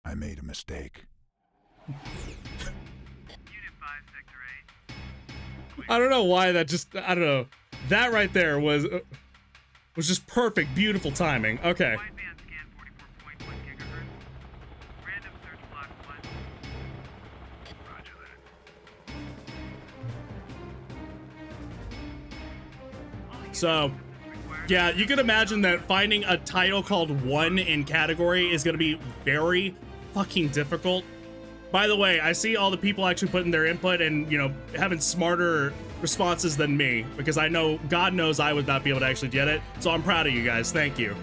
I made a mistake. I don't know why that just, I don't know. That right there was just perfect, beautiful timing. Okay. So, yeah, you can imagine that finding a title called 1 in category is going to be very fucking difficult. By the way, I see all the people actually putting their input and, you know, having smarter responses than me, because I know, God knows I would not be able to actually get it. So I'm proud of you guys. Thank you.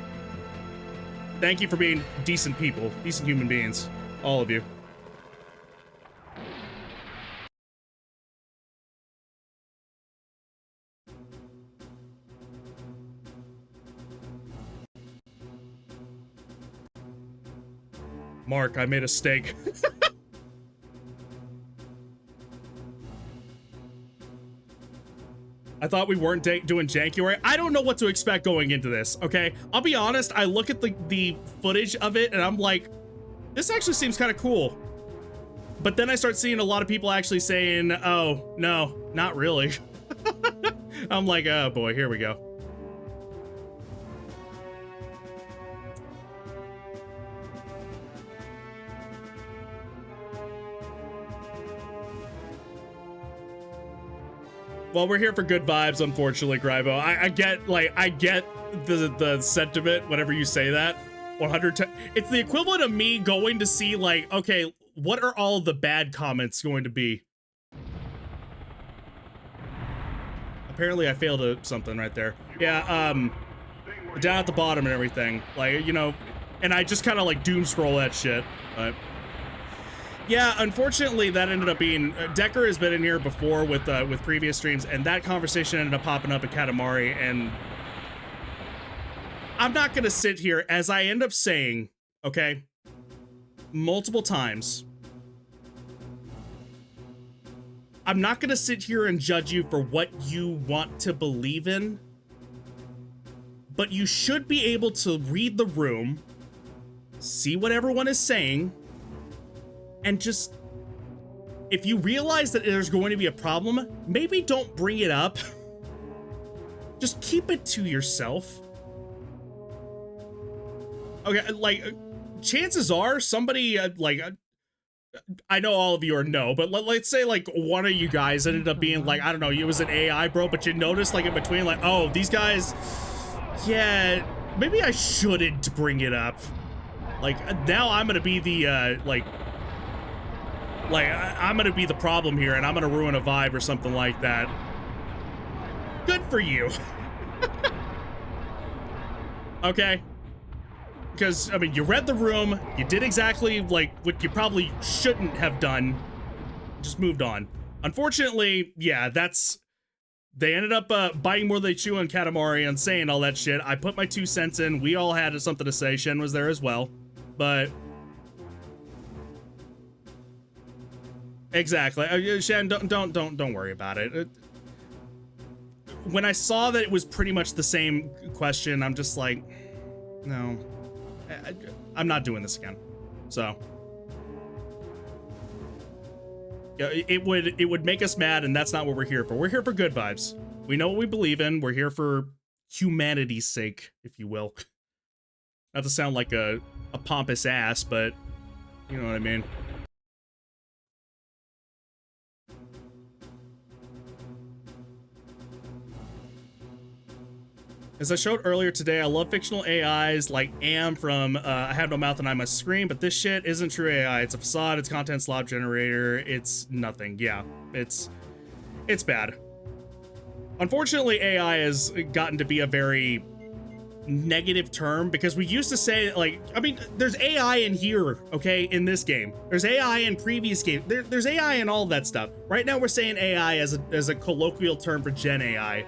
Thank you for being decent people, decent human beings. All of you. Mark, I made a steak. I thought we weren't doing Jankuary. I don't know what to expect going into this, okay? I'll be honest, I look at the footage of it and I'm like, this actually seems kind of cool. But then I start seeing a lot of people actually saying, oh, no, not really. I'm like, oh boy, here we go. Well, we're here for good vibes, unfortunately, Grybo. I get, like, I get the sentiment whenever you say that. 110. It's the equivalent of me going to see, like, okay, what are all the bad comments going to be? Apparently I failed at something right there. Yeah, down at the bottom and everything. Like, you know, and I just kind of, like, doom scroll that shit, but... Yeah, unfortunately, that ended up being Decker has been in here before with previous streams, and that conversation ended up popping up at Katamari, and I'm not gonna sit here, as I end up saying, okay, multiple times. I'm not gonna sit here and judge you for what you want to believe in, but you should be able to read the room, see what everyone is saying, and just, if you realize that there's going to be a problem, maybe don't bring it up. Just keep it to yourself. Okay, like, chances are somebody, I know all of you are no, but let's say, like, one of you guys ended up being, like, I don't know, it was an AI, bro, but you noticed, like, in between, like, oh, these guys, yeah, maybe I shouldn't bring it up. Like, now I'm gonna be the, I'm gonna be the problem here, and I'm gonna ruin a vibe or something like that. Good for you. Okay? Because, I mean, you read the room, you did exactly, like, what you probably shouldn't have done, just moved on. Unfortunately, yeah, that's... They ended up biting more than they chew on Katamari and saying all that shit. I put my 2 cents in, we all had something to say, Shen was there as well, but... Exactly. Shen, don't worry about it. When I saw that it was pretty much the same question, I'm just like, no, I'm not doing this again. So, yeah, it would make us mad, and that's not what we're here for. We're here for good vibes. We know what we believe in. We're here for humanity's sake, if you will. Not to sound like a pompous ass, but you know what I mean. As I showed earlier today, I love fictional AIs like Am from I Have No Mouth and I Must Scream, but this shit isn't true AI. It's a facade, it's content slop generator, it's nothing. Yeah, it's bad. Unfortunately, AI has gotten to be a very negative term, because we used to say, like, I mean, there's AI in here, okay, in this game. There's AI in previous games. There's AI in all of that stuff. Right now we're saying AI as a colloquial term for Gen AI.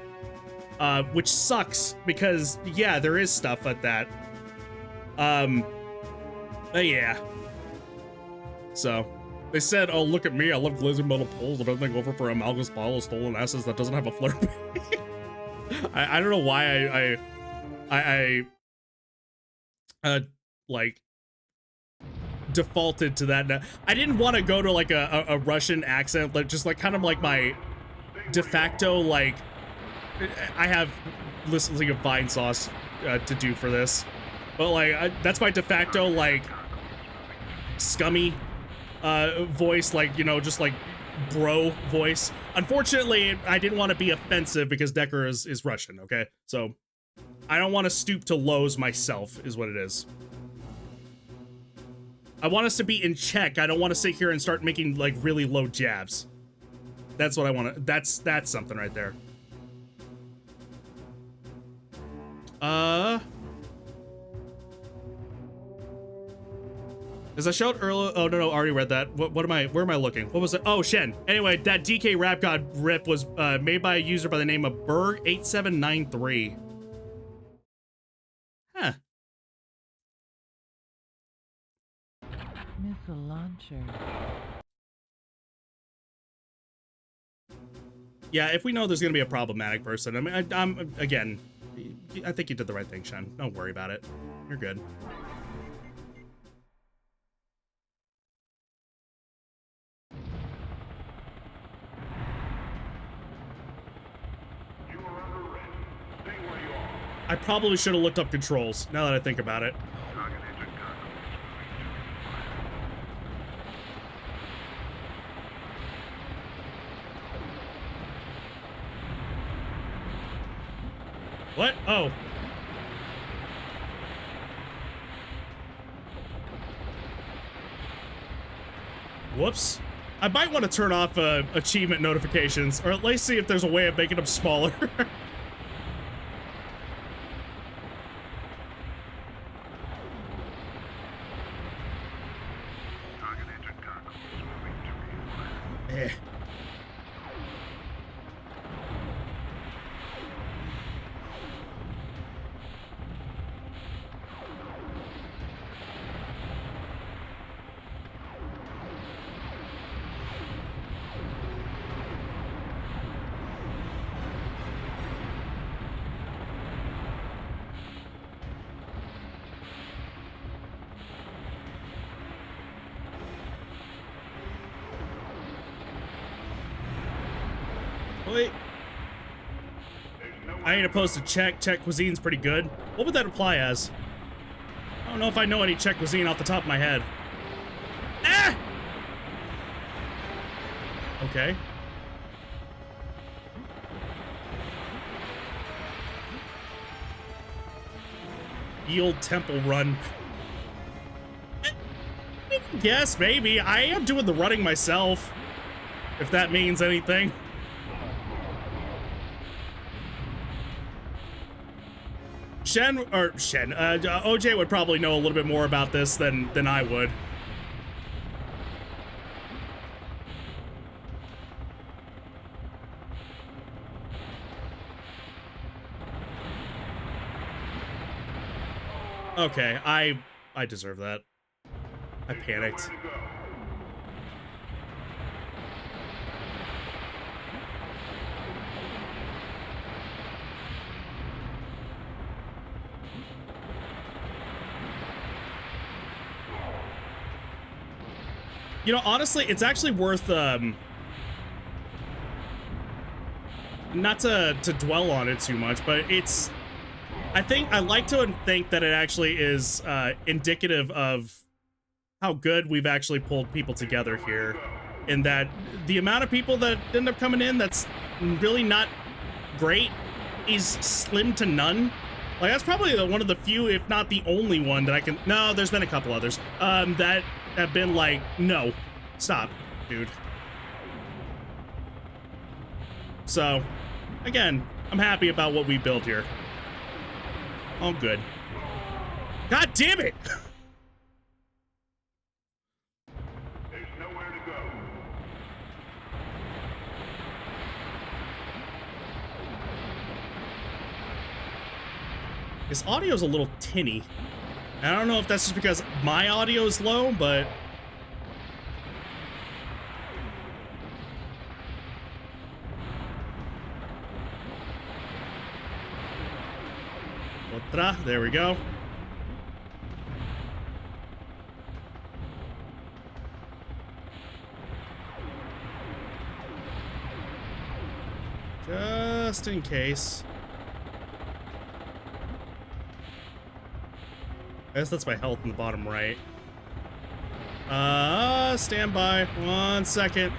Which sucks, because, yeah, there is stuff like that. But yeah. So, they said, oh, look at me, I love glazing metal poles, but I don't think over for Amalgam's bottle of stolen assets that doesn't have a Flurby. I don't know why like, defaulted to that. I didn't want to go to like a Russian accent, but just like kind of like my de facto, like, I have listening of Vine Sauce to do for this, but like that's my de facto like scummy voice, like, you know, just like bro voice. Unfortunately, I didn't want to be offensive because Decker is Russian, okay? So I don't want to stoop to lows myself, is what it is. I want us to be in check. I don't want to sit here and start making like really low jabs. That's what I want to, that's something right there. As I showed earlier, oh no, already read that. What am I, where am I looking? What was it? Oh, Shen. Anyway, that DK Rap God rip was made by a user by the name of Berg8793. Huh. Missile launcher. Yeah, if we know there's gonna be a problematic person, I mean, I'm again, I think you did the right thing, Shen. Don't worry about it. You're good. I probably should have looked up controls, now that I think about it. What? Oh. Whoops. I might want to turn off achievement notifications, or at least see if there's a way of making them smaller. Wait. I ain't opposed to Czech. Czech cuisine's pretty good. What would that apply as? I don't know if I know any Czech cuisine off the top of my head. Ah! Okay. Yield Temple Run. Yes, maybe. I am doing the running myself, if that means anything. OJ would probably know a little bit more about this than I would. Okay, I deserve that. I panicked. You know, honestly, it's actually worth, not to dwell on it too much, but it's, I like to think that it actually is, indicative of how good we've actually pulled people together here, in that the amount of people that end up coming in that's really not great is slim to none. Like, that's probably one of the few, if not the only one that I can, no, there's been a couple others, that have been like, no, stop, dude. So, again, I'm happy about what we built here. All good. God damn it! There's nowhere to go. This audio's a little tinny. I don't know if that's just because my audio is low, but... Otra, there we go. Just in case. I guess that's my health in the bottom right. Stand by. 1 second.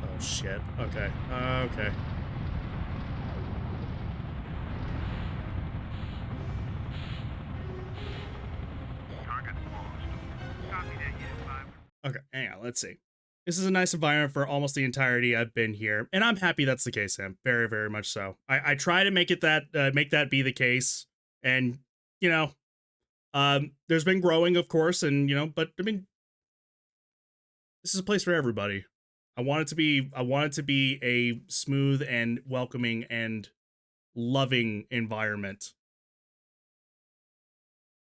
Oh, shit. Okay. Okay. Target lost. Copy that, Unit 5. Okay, hang on. Let's see. This is a nice environment for almost the entirety I've been here, and I'm happy that's the case, Sam. Very, very much so. I try to make it that make that be the case, and you know, there's been growing, of course, and you know, but I mean, this is a place for everybody. I want it to be a smooth and welcoming and loving environment.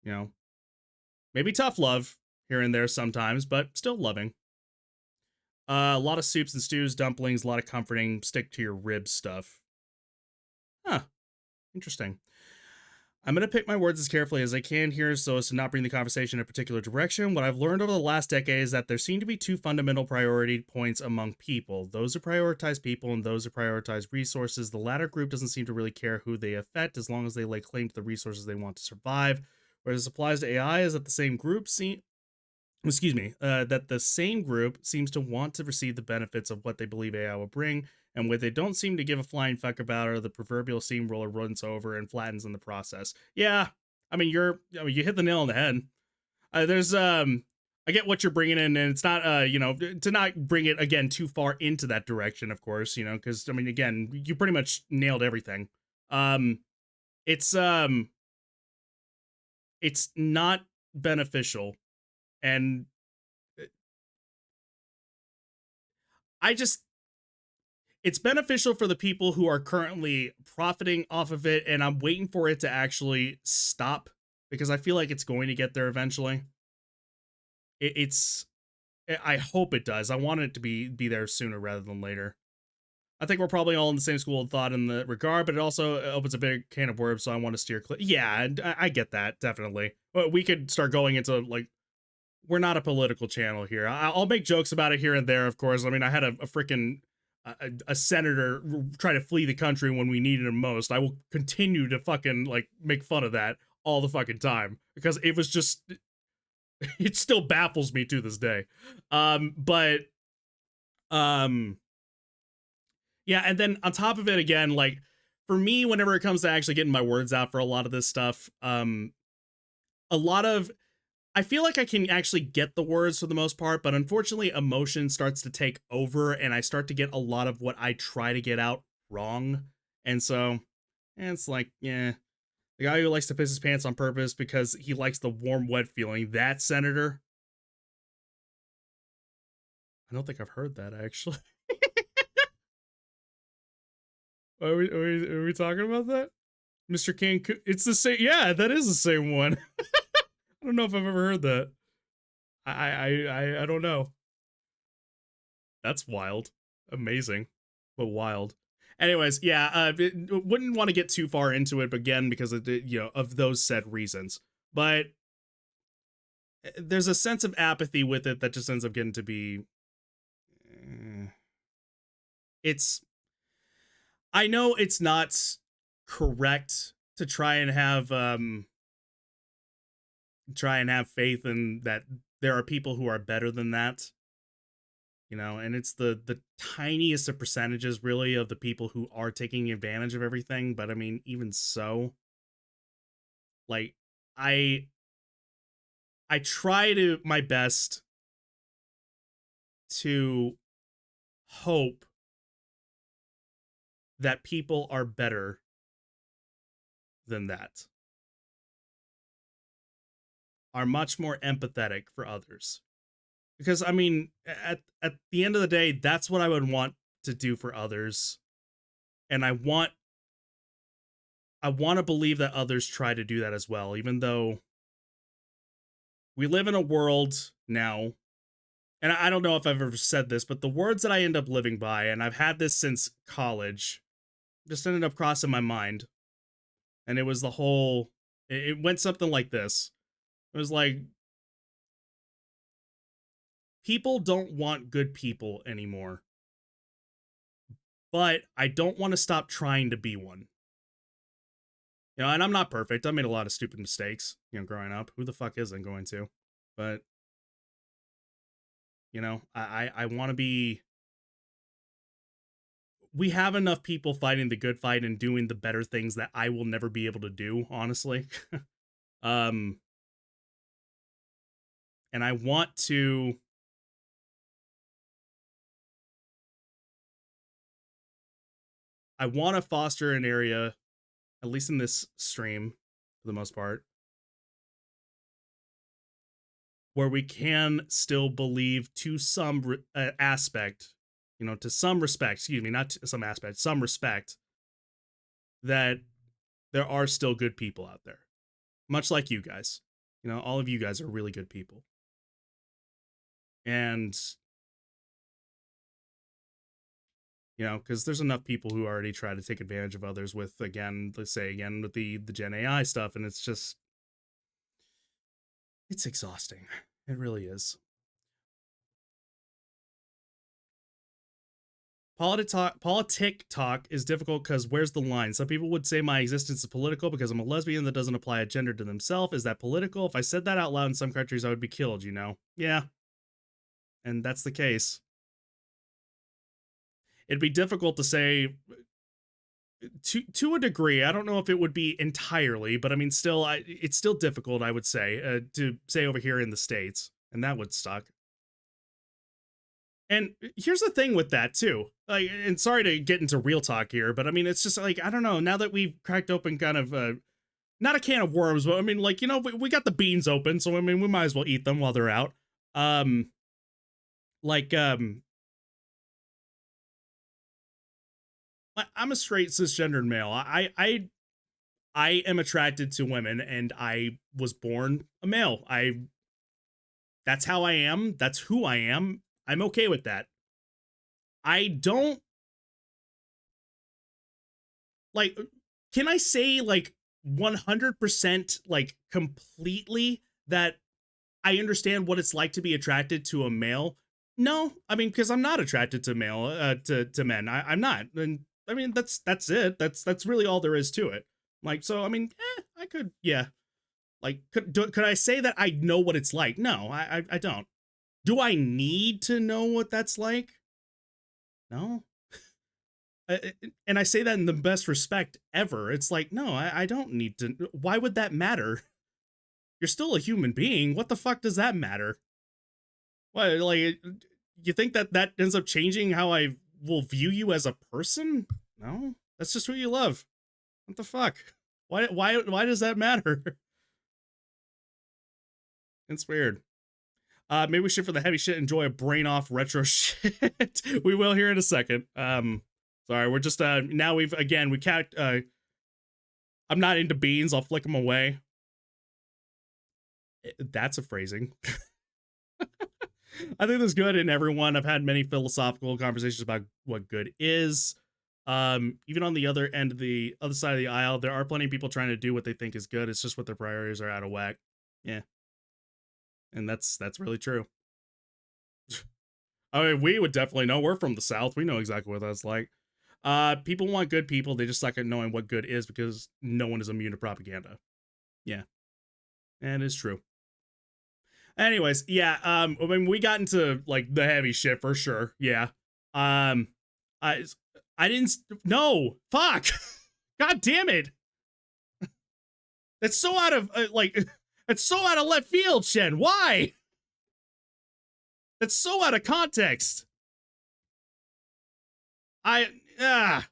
You know, maybe tough love here and there sometimes, but still loving. A lot of soups and stews, dumplings, a lot of comforting, stick to your ribs stuff. Huh. Interesting. I'm going to pick my words as carefully as I can here so as to not bring the conversation in a particular direction. What I've learned over the last decade is that there seem to be two fundamental priority points among people. Those who prioritize people and those who prioritize resources. The latter group doesn't seem to really care who they affect as long as they lay claim to the resources they want to survive. Whereas it applies to AI is that the same group that the same group seems to want to receive the benefits of what they believe AI will bring, and what they don't seem to give a flying fuck about are the proverbial steamroller runs over and flattens in the process. Yeah, I mean, you hit the nail on the head. I get what you're bringing in, and it's not, to not bring it again too far into that direction, of course, because I mean, again, you pretty much nailed everything. It's not beneficial. And it's beneficial for the people who are currently profiting off of it, and I'm waiting for it to actually stop because I feel like it's going to get there eventually. I hope it does. I want it to be there sooner rather than later. I think we're probably all in the same school of thought in the regard, but it also opens a big can of worms, so I want to steer clear. Yeah, I get that, definitely. But we could start going into, like, we're not a political channel here. I'll make jokes about it here and there, of course. I mean, I had a freaking a senator try to flee the country when we needed him most. I will continue to fucking, like, make fun of that all the fucking time because it was just, it still baffles me to this day. Yeah, and then on top of it, again, like, for me, whenever it comes to actually getting my words out for a lot of this stuff, I feel like I can actually get the words for the most part, but unfortunately emotion starts to take over and I start to get a lot of what I try to get out wrong. And so it's like, yeah, the guy who likes to piss his pants on purpose because he likes the warm, wet feeling, that senator. I don't think I've heard that actually. Are we talking about that? Mr. Cancun? It's the same. Yeah, that is the same one. I don't know if I've ever heard that. I don't know. That's wild. Amazing, but wild. Anyways, yeah, wouldn't want to get too far into it again because of of those said reasons. But there's a sense of apathy with it that just ends up getting to be. I know it's not correct to try and have faith in that there are people who are better than that, and it's the tiniest of percentages really of the people who are taking advantage of everything. But I mean, even so, like, I try to my best to hope that people are better than that, are much more empathetic for others. Because I mean, at the end of the day, that's what I would want to do for others. And I want to believe that others try to do that as well, even though we live in a world now, and I don't know if I've ever said this, but the words that I end up living by, and I've had this since college, just ended up crossing my mind. And it was it went something like this. It was like, people don't want good people anymore, but I don't want to stop trying to be one. You know, and I'm not perfect. I made a lot of stupid mistakes, you know, growing up. Who the fuck isn't going to? But, you know, I want to be. We have enough people fighting the good fight and doing the better things that I will never be able to do, honestly. And I want to. I want to foster an area, at least in this stream, for the most part, where we can still believe to some aspect, you know, to some respect, excuse me, not to some aspect, some respect, that there are still good people out there. Much like you guys. You know, all of you guys are really good people. And, you know, because there's enough people who already try to take advantage of others with, again, let's say again, with the Gen AI stuff, and it's just, it's exhausting. It really is. Politic talk is difficult because where's the line? Some people would say my existence is political because I'm a lesbian that doesn't apply a gender to themselves. Is that political? If I said that out loud in some countries, I would be killed, you know? Yeah. And that's the case. It'd be difficult to say to a degree. I don't know if it would be entirely, but I mean, still, it's still difficult, I would say, to say over here in the States, and that would suck. And here's the thing with that too, like, and sorry to get into real talk here, but I mean, it's just like, I don't know, now that we've cracked open kind of, not a can of worms, but I mean, like, you know, we got the beans open, so I mean, we might as well eat them while they're out. Like, I'm a straight cisgendered male. I am attracted to women, and I was born a male. That's how I am. That's who I am. I'm okay with that. I don't, like, can I say, like, 100%, like, completely that I understand what it's like to be attracted to a male? No, I mean, because I'm not attracted to to men. I'm not. And I mean, that's it. That's really all there is to it. Like, so, I mean, I could, yeah. Like, could I say that I know what it's like? No, I don't. Do I need to know what that's like? No. And I say that in the best respect ever. It's like, no, I don't need to. Why would that matter? You're still a human being. What the fuck does that matter? What, like, you think that ends up changing how I will view you as a person? No, that's just who you love. What the fuck? Why does that matter? It's weird. Maybe we should, for the heavy shit, enjoy a brain off retro shit. We will here in a second. Sorry, we're just now we can't. I'm not into beans. I'll flick them away. That's a phrasing. I think that's good in everyone. I've had many philosophical conversations about what good is. Even on the other end of the other side of the aisle, there are plenty of people trying to do what they think is good. It's just what their priorities are out of whack. Yeah. And that's really true. I mean, we would definitely know. We're from the South. We know exactly what that's like. People want good people. They just suck at knowing what good is because no one is immune to propaganda. Yeah. And it's true. Anyways, yeah, I mean, we got into, like, the heavy shit for sure. Yeah. I didn't, no, fuck. God damn it. That's so out of, it's so out of left field, Shen. Why? That's so out of context. Yeah,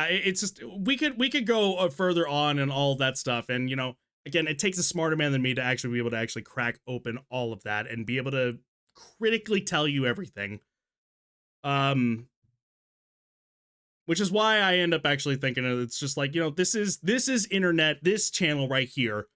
it's just, we could go further on and all that stuff, and, you know, again, it takes a smarter man than me to actually be able to actually crack open all of that and be able to critically tell you everything. Which is why I end up actually thinking it's just like, you know, this is internet, this channel right here.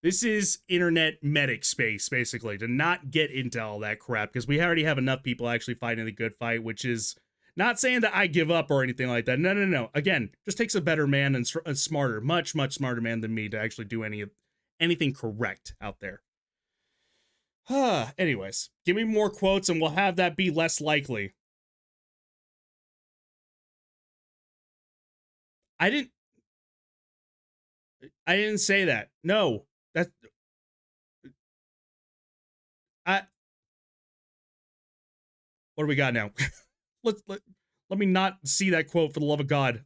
This is internet medic space, basically, to not get into all that crap, because we already have enough people actually fighting the good fight, which is not saying that I give up or anything like that. No. Again, just takes a better man and a smarter, much smarter man than me to actually do anything correct out there. Anyways, give me more quotes and we'll have that be less likely. I didn't say that. No. That what do we got now? let me not see that quote for the love of God.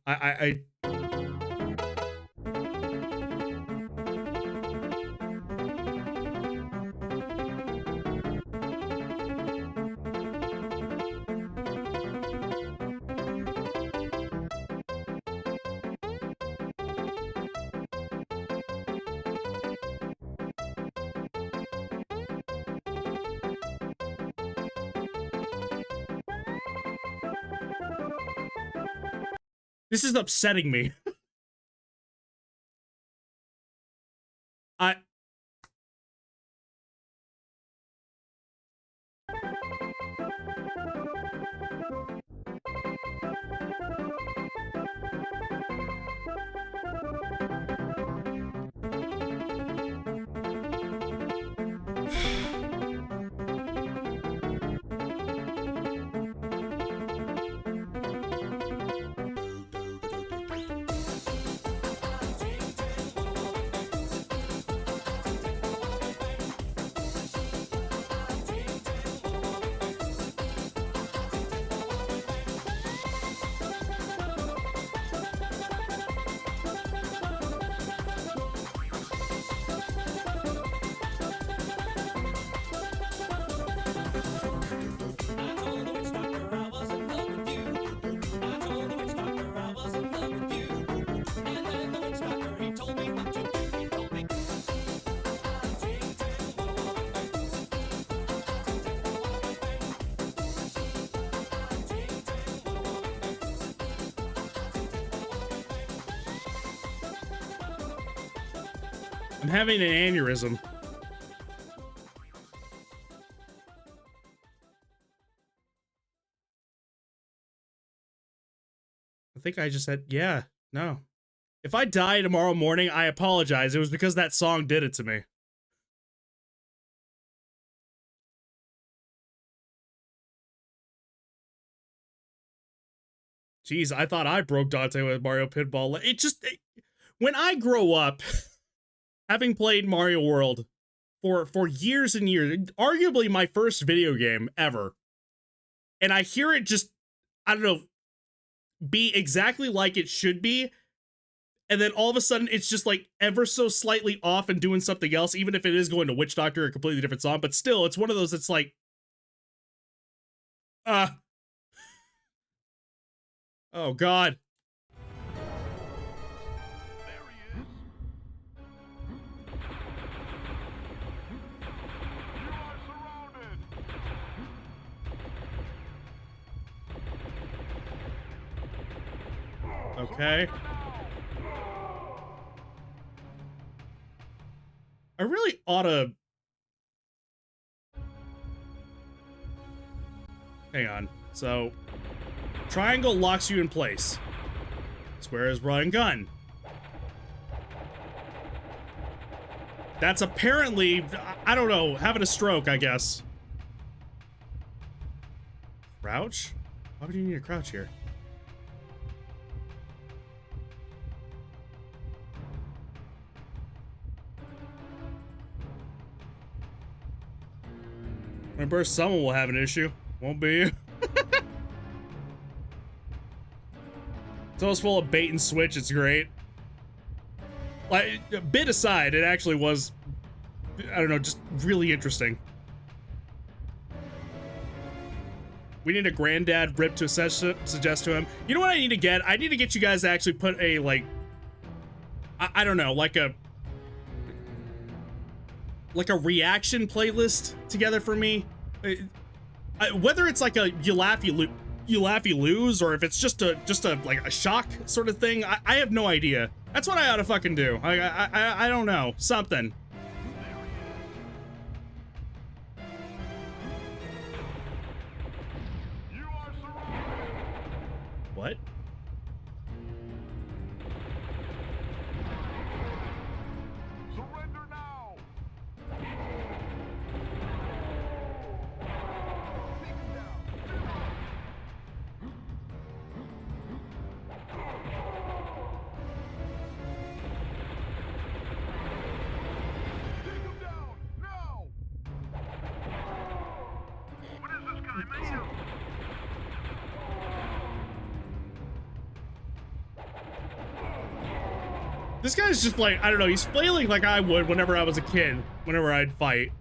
This is upsetting me. I'm having an aneurysm. I think I just said, yeah, no. If I die tomorrow morning, I apologize. It was because that song did it to me. Jeez, I thought I broke Dante with Mario Pinball. When I grow up, having played Mario World for years and years, arguably my first video game ever, and I hear it just, I don't know, be exactly like it should be, and then all of a sudden it's just like ever so slightly off and doing something else, even if it is going to Witch Doctor, a completely different song, but still, it's one of those that's like, oh God. There he is. You are surrounded. Okay. I really ought to... Hang on. So, triangle locks you in place. Square is run gun. That's apparently, I don't know, having a stroke, I guess. Crouch? Why would you need a crouch here? When I burst, someone will have an issue. Won't be you. It's almost full of bait and switch. It's great. Like, a bit aside, it actually was, I don't know, just really interesting. We need a granddad rip to suggest to him. You know what I need to get? I need to get you guys to actually put a, like, I don't know, like a reaction playlist together for me. Whether it's like a you laugh you lose, or if it's just a like a shock sort of thing, I have no idea. That's what I ought to fucking do. I don't know, something. You are surrounded. What? Surrender now. This guy's just like, I don't know, he's flailing like I would whenever I was a kid, whenever I'd fight.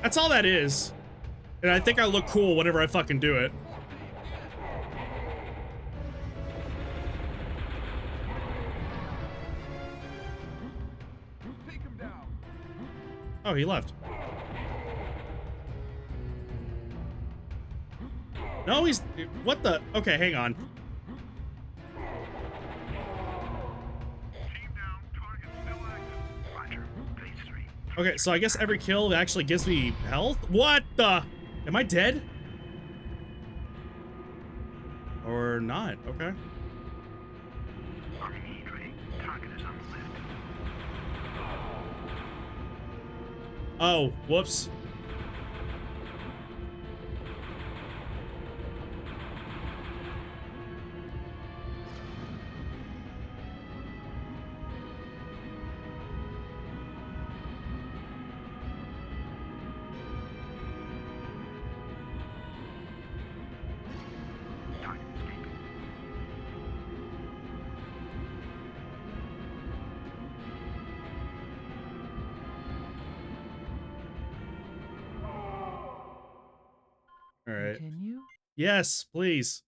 That's all that is. And I think I look cool whenever I fucking do it. Take him down. Oh, he left. No, he's... What the... Okay, hang on. Team down. Target still active. Roger. Phase 3. Okay, so I guess every kill actually gives me health? What the... Am I dead? Or not? Okay. On the E-Ray. Target is on the left. Oh, whoops. Target escaping. All right. Continue. Yes, please.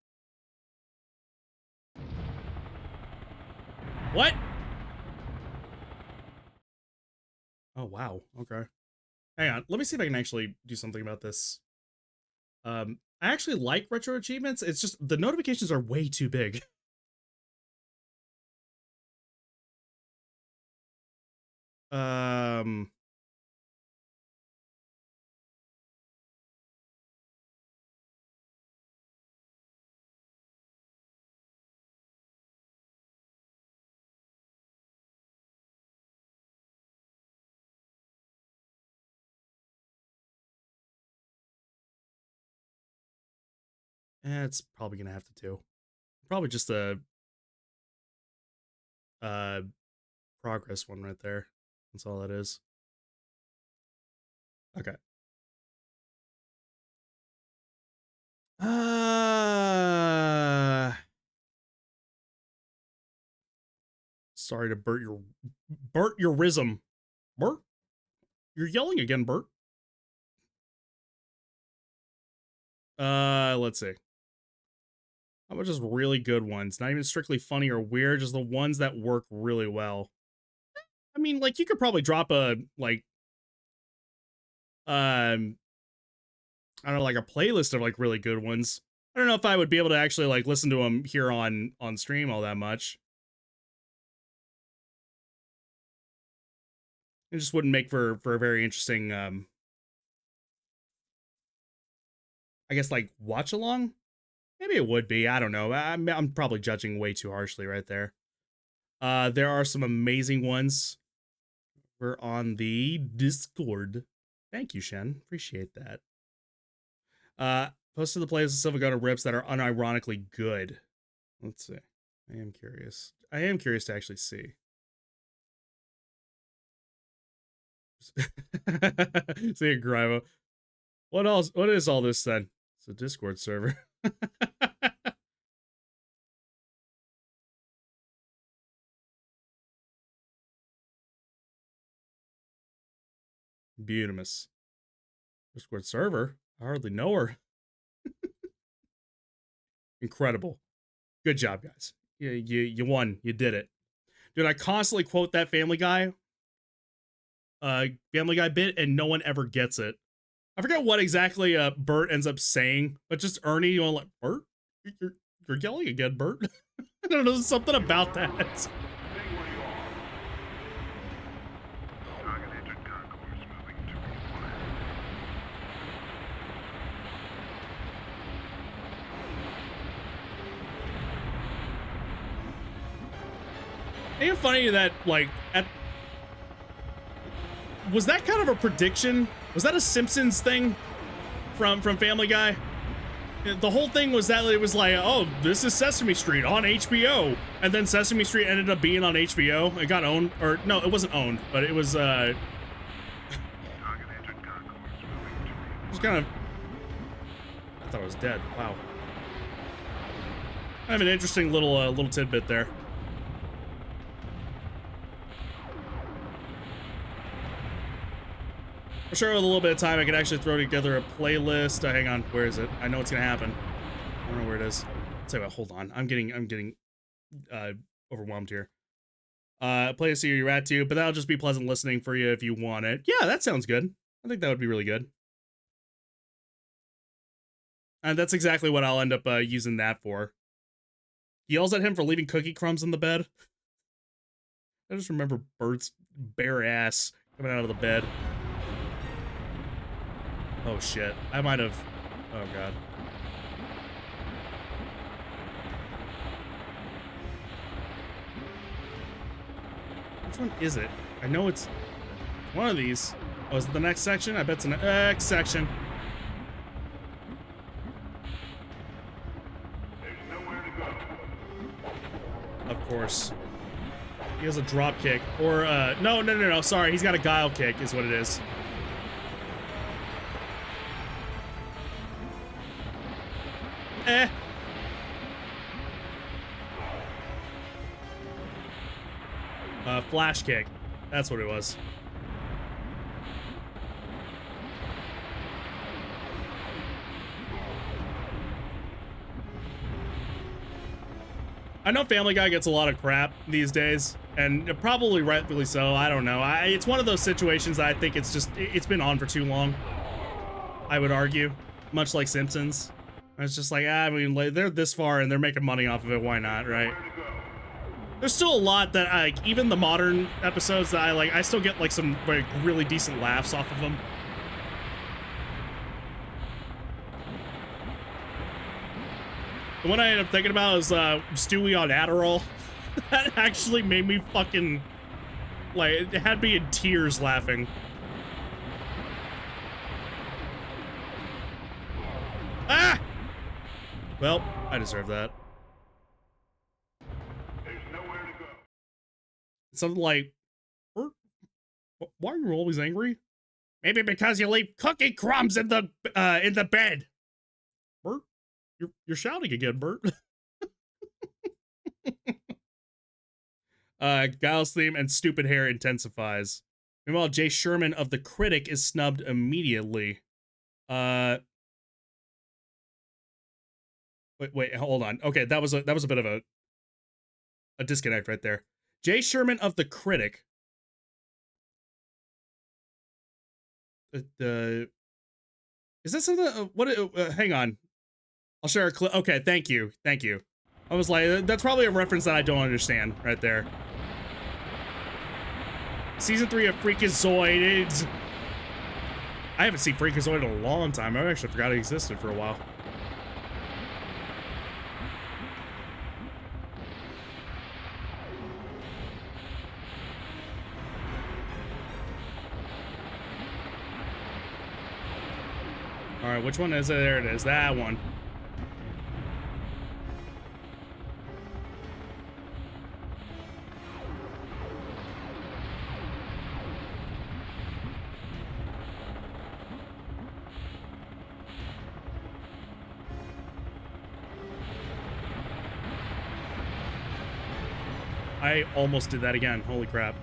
What? Oh, wow. Okay. Hang on. Let me see if I can actually do something about this. I actually like retro achievements. It's just the notifications are way too big. It's probably gonna have to do. Probably just a progress one right there. That's all that is. Okay. Sorry to Bert your rhythm. Bert? You're yelling again, Bert. Let's see. How about just really good ones? Not even strictly funny or weird, just the ones that work really well. I mean, like, you could probably drop a, like, I don't know, like a playlist of, like, really good ones. I don't know if I would be able to actually, like, listen to them here on stream all that much. It just wouldn't make for a very interesting, I guess, like, watch along? Maybe it would be. I don't know. I'm probably judging way too harshly right there. There are some amazing ones. We're on the Discord. Thank you, Shen. Appreciate that. Posted the plays of Silvergun rips that are unironically good. Let's see. I am curious. I am curious to actually see. See you, Grivo. What else? What is all this then? It's a Discord server. Beautimus. Discord server? I hardly know her. Incredible. Good job, guys. You won. You did it. Dude, I constantly quote that Family Guy bit, and no one ever gets it. I forget what exactly Bert ends up saying, but just Ernie going like, Bert? You're yelling again, Bert. I don't know, there's something about that. Target entered concourse. Moving to reacquire. Ain't it funny that, like, was that kind of a prediction? Was that a Simpsons thing from Family Guy? The whole thing was that it was like, oh, this is Sesame Street on HBO. And then Sesame Street ended up being on HBO. It got owned, or no, it wasn't owned, but it was, Target entered concourse. Moving to it was kind of, I thought it was dead. Wow. I have an interesting little tidbit there. I'm sure with a little bit of time, I can actually throw together a playlist. Hang on, where is it? I know it's gonna happen. I don't know where it is. I'll tell you what, hold on. I'm getting overwhelmed here. Playlist you're at to, but that'll just be pleasant listening for you if you want it. Yeah, that sounds good. I think that would be really good. And that's exactly what I'll end up using that for. He yells at him for leaving cookie crumbs in the bed. I just remember Bert's bare ass coming out of the bed. Oh shit. I might have... Oh god. Which one is it? I know it's one of these. Oh, is it the next section? I bet it's the next section. There's nowhere to go. Of course. He has a drop kick. Or, no. Sorry, he's got a guile kick, is what it is. Flash kick. That's what it was. I know Family Guy gets a lot of crap these days, and probably rightfully so. I don't know. It's one of those situations that I think it's been on for too long. I would argue, much like Simpsons. It's just like, I mean, like, they're this far and they're making money off of it. Why not, right? There's still a lot that, like, even the modern episodes that I still get, like, some, like, really decent laughs off of them. The one I ended up thinking about is, Stewie on Adderall. That actually made me fucking, like, it had me in tears laughing. Ah! Well, I deserve that. There's nowhere to go. Something like, Bert, why are you always angry? Maybe because you leave cookie crumbs in the bed. Bert, you're shouting again, Bert. Giles' theme and stupid hair intensifies. Meanwhile, Jay Sherman of The Critic is snubbed immediately. Wait, hold on. Okay, that was a bit of a disconnect right there. Jay Sherman of The Critic. Is that something? Hang on. I'll share a clip. Okay, thank you. I was like, that's probably a reference that I don't understand right there. Season 3 of Freakazoid. I haven't seen Freakazoid in a long time. I actually forgot it existed for a while. All right, which one is it? There it is. That one. I almost did that again. Holy crap.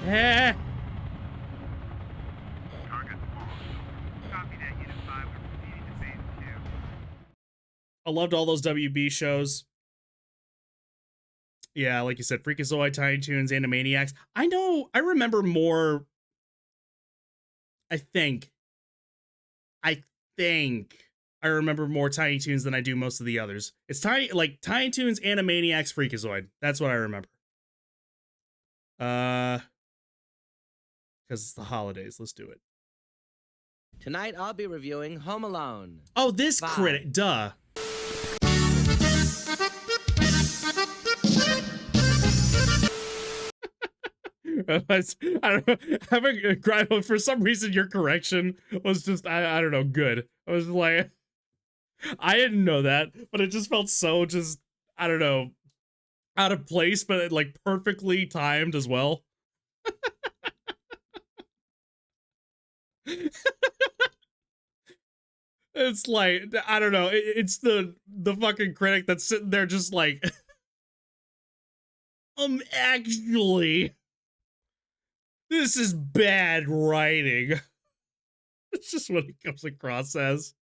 Eh. Target lost. Copy that, Unit 5. We're proceeding to phase 2. I loved all those WB shows. Yeah, like you said, Freakazoid, Tiny Toons, Animaniacs. I remember more. I think I remember more Tiny Toons than I do most of the others. It's Tiny Toons, Animaniacs, Freakazoid. That's what I remember. Because it's the holidays. Let's do it. Tonight I'll be reviewing Home Alone. Oh, this 5. critic, duh. I don't know. Having a gripe for some reason, your correction was just I don't know, good. I was like, I didn't know that, but it just felt so just I don't know, out of place, but it, like perfectly timed as well. It's like, I don't know. It's the fucking critic that's sitting there just like, actually, this is bad writing. It's just what it comes across as.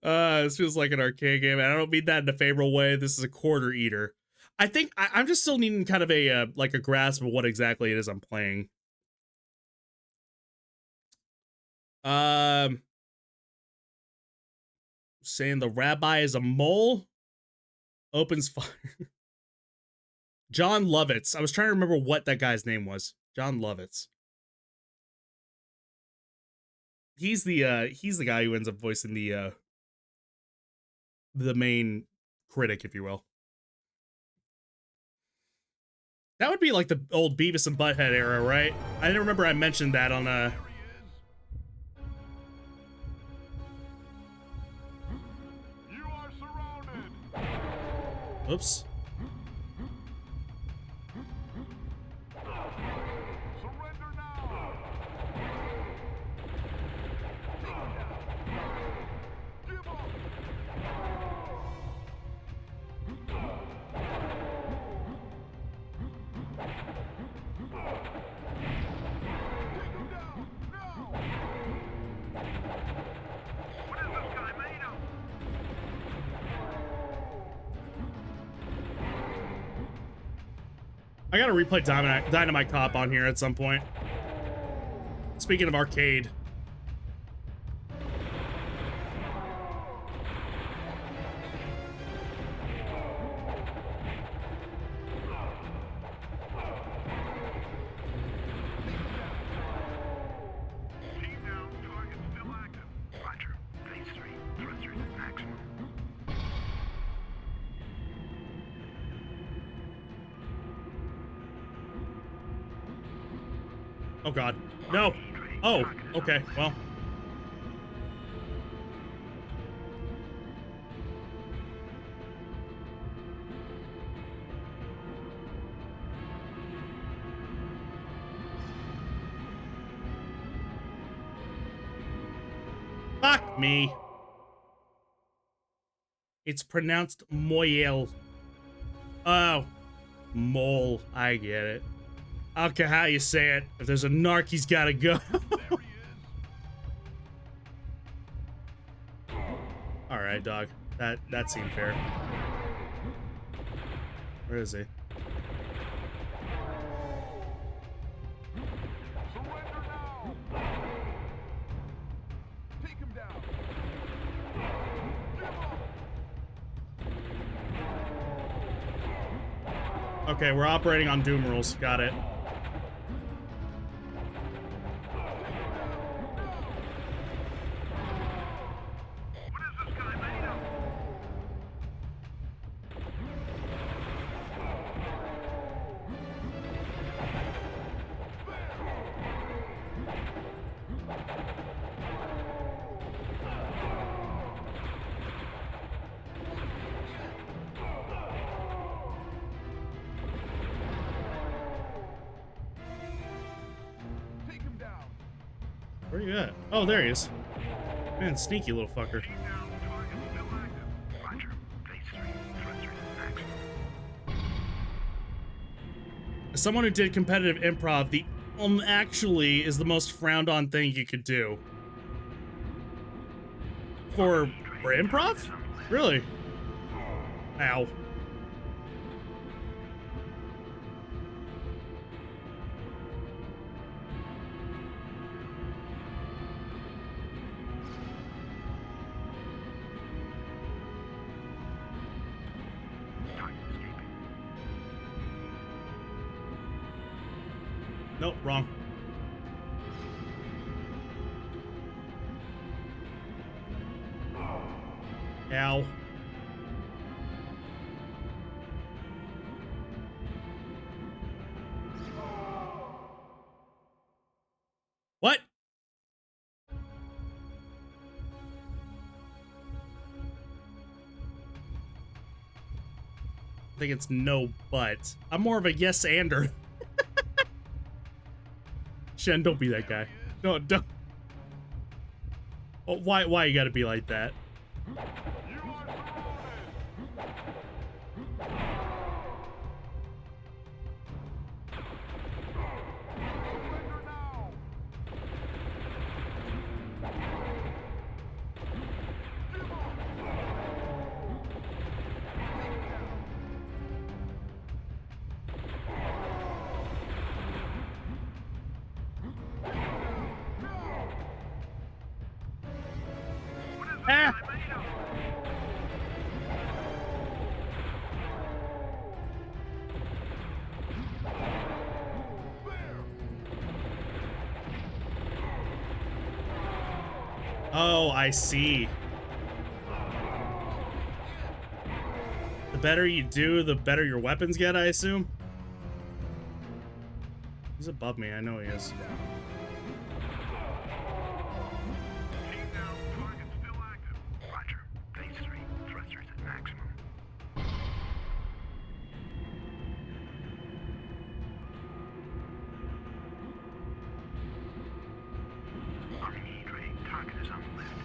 This feels like an arcade game, and I don't mean that in a favorable way. This is a quarter eater. I think I'm just still needing kind of a like a grasp of what exactly it is I'm playing. Saying the rabbi is a mole. Opens fire. John Lovitz. I was trying to remember what that guy's name was. John Lovitz. He's the guy who ends up voicing the main critic, if you will. That would be like the old Beavis and Butthead era, right? I didn't remember I mentioned that on You are surrounded. Oops. Surrender now. Give up. Take him down now. What is this guy made of? I gotta replay Dynamite Cop on here at some point. Speaking of arcade. Team down. Target still active. Roger. Phase 3. Thrusters at maximum. Oh god. No. Oh, okay. Well. Fuck me. It's pronounced Moyel. Oh. Mole. I get it. I don't care how you say it. If there's a narc, he's gotta go. There he is. Alright, dog. That seemed fair. Where is he? Surrender now. Take him down. Give up. Okay, we're operating on Doom rules. Got it. What is this guy made of? Take him down. Where you at? Oh, there he is. Man, sneaky little fucker. Team down. Target still active. Roger. Phase 3. Thrusters at maximum. As someone who did competitive improv, the actually is the most frowned on thing you could do. For improv? Really? Ow. Target escaping. Nope, wrong. Ow. What? I think it's no but. I'm more of a yes-ander. Shen, don't be that guy. No, don't. Oh, why you gotta be like that? Ah! Oh, I see. The better you do, the better your weapons get, I assume? He's above me, I know he is. Team down, target still active. Roger. Phase 3, thrusters at maximum. Army train, target is on the left.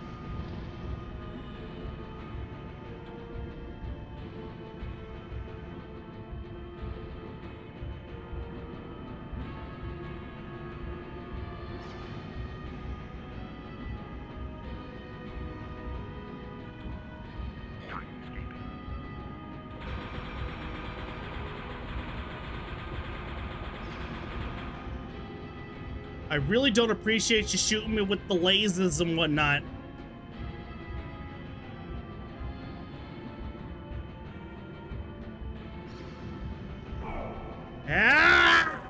Target escaping. I really don't appreciate you shooting me with the lasers and whatnot. Ah!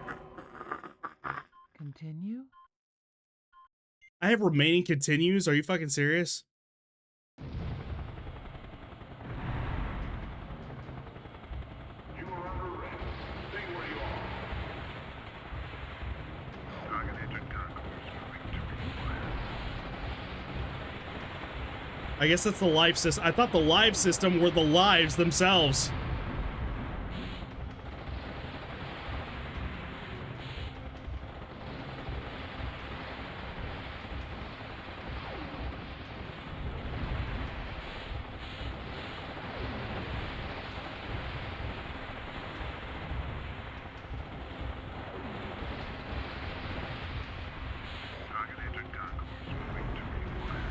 Continue? I have remaining continues? Are you fucking serious? You are under arrest. Stay where you are. Target engine concourse moving to require. I guess that's the live system. I thought the live system were the lives themselves. Target engine concourse moving to require.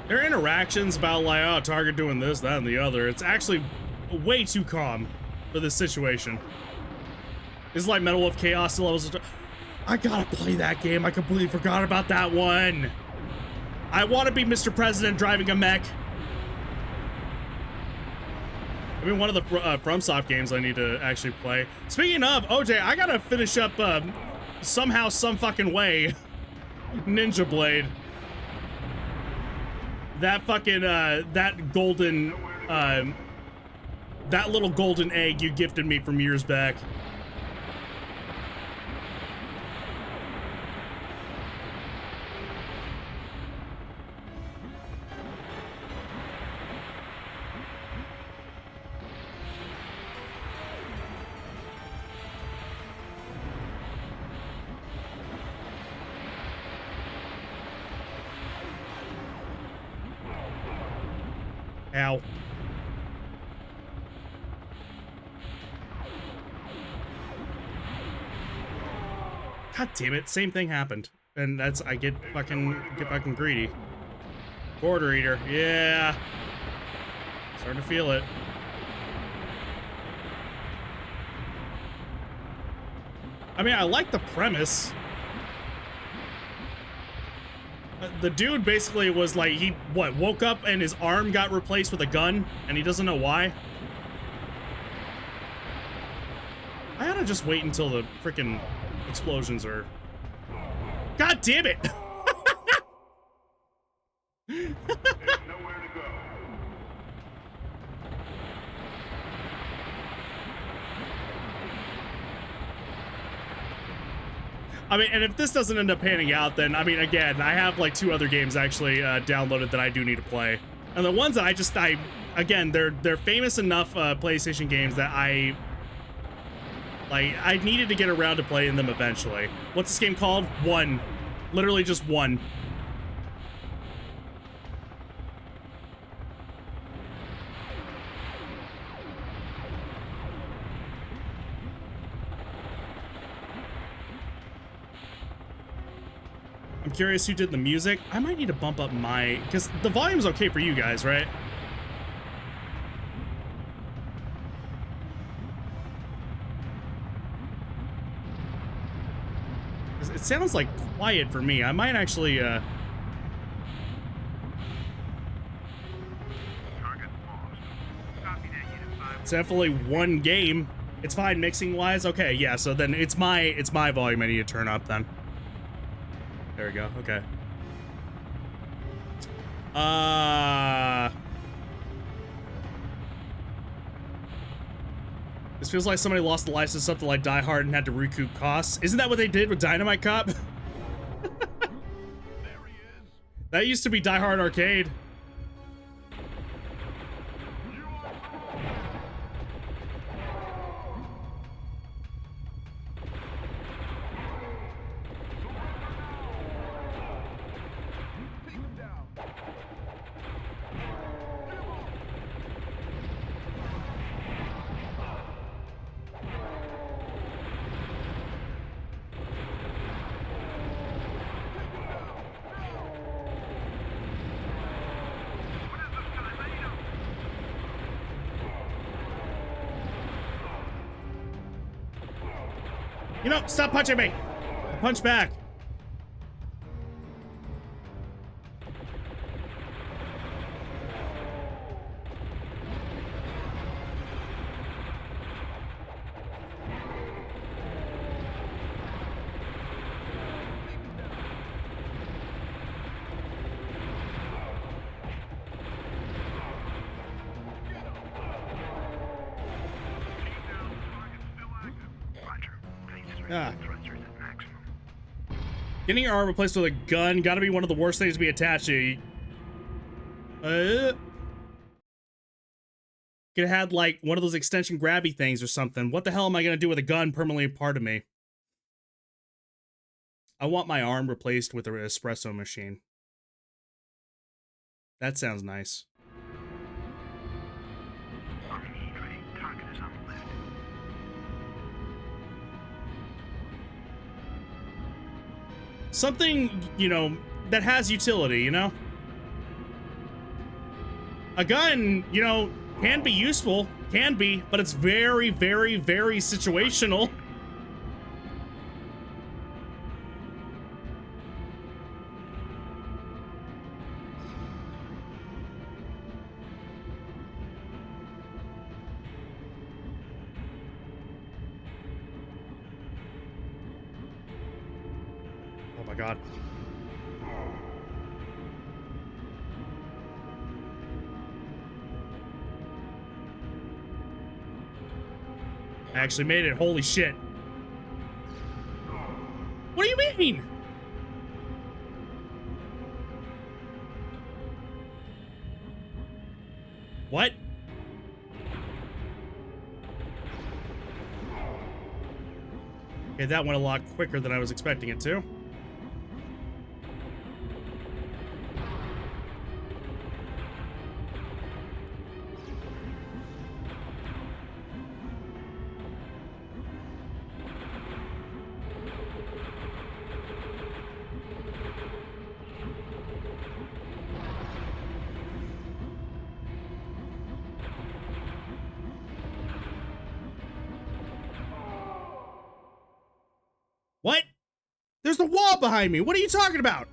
Their interactions about like, oh, target doing this, that, and the other, it's actually way too calm for this situation. It's like Metal Wolf Chaos levels. I gotta play that game. I completely forgot about that one. I want to be Mr. President driving a mech. I mean, one of the FromSoft games I need to actually play. Speaking of, OJ, I gotta finish up somehow, some fucking way, Ninja Blade. That fucking, that golden, that little golden egg you gifted me from years back. Ow. God damn it, same thing happened. And that's, I get fucking greedy. Quarter eater, yeah. Starting to feel it. I mean, I like the premise. The dude basically was like, he, what, woke up and his arm got replaced with a gun, and he doesn't know why? I ought to just wait until the freaking explosions are... God damn it! There's nowhere to go. I mean, and if this doesn't end up panning out, then, I mean, again, I have like 2 other games actually downloaded that I do need to play. And the ones that again, they're famous enough PlayStation games that I needed to get around to playing them eventually. What's this game called? One. Literally just one. I'm curious who did the music. I might need to bump up my, because the volume's okay for you guys, right? It sounds like quiet for me. I might actually, Target lost. Copy that, Unit 5. it's definitely one game. It's fine mixing wise. Okay, yeah, so then it's my volume I need to turn up then. There we go, okay. This feels like somebody lost the license to something like Die Hard and had to recoup costs. Isn't that what they did with Dynamite Cop? There he is. That used to be Die Hard Arcade. You are Take him down. You know, stop punching me. Punch back. Ah. Getting your arm replaced with a gun gotta be one of the worst things to be attached to. Could have had like one of those extension grabby things or something. What the hell am I gonna do with a gun permanently a part of me? I want my arm replaced with an espresso machine. That sounds nice. Target is on the left. Something, you know, that has utility, you know? A gun, you know, can be useful, can be, but it's very, very, very situational. Oh my God. I actually made it. Holy shit. What do you mean? What? Okay, that went a lot quicker than I was expecting it to. What? There's the wall behind me. What are you talking about?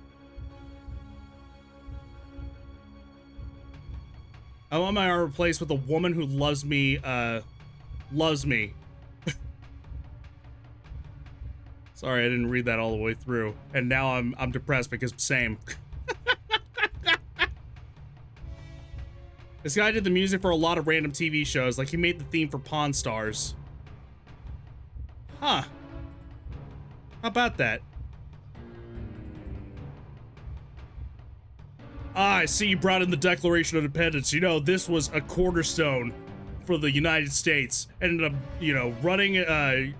I want my arm replaced with a woman who loves me, loves me. Sorry, I didn't read that all the way through. And now I'm depressed because same. This guy did the music for a lot of random TV shows. Like, he made the theme for Pawn Stars. Huh. How about that? Ah, I see you brought in the Declaration of Independence. You know, this was a cornerstone for the United States. Ended up, you know, running, ended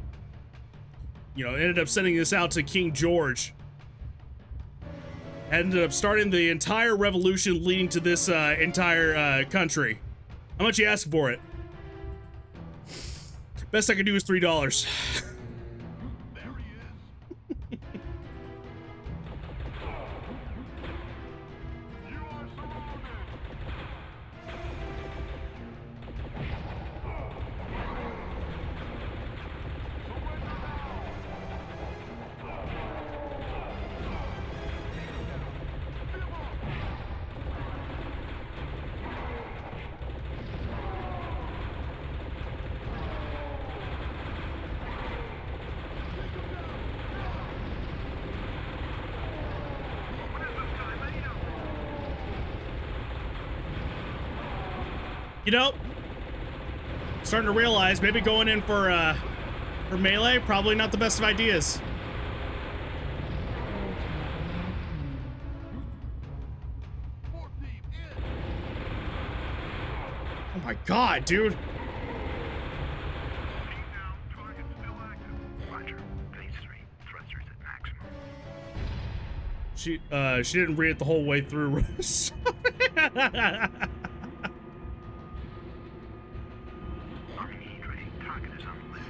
up sending this out to King George. Ended up starting the entire revolution leading to this entire country. How much you ask for it? Best I can do is $3. There he is. You know, starting to realize maybe going in for melee, probably not the best of ideas. Oh my god, dude. Team down, target still active. Roger. Phase 3, thrusters at maximum. She didn't read it the whole way through. Army train, target is on the left.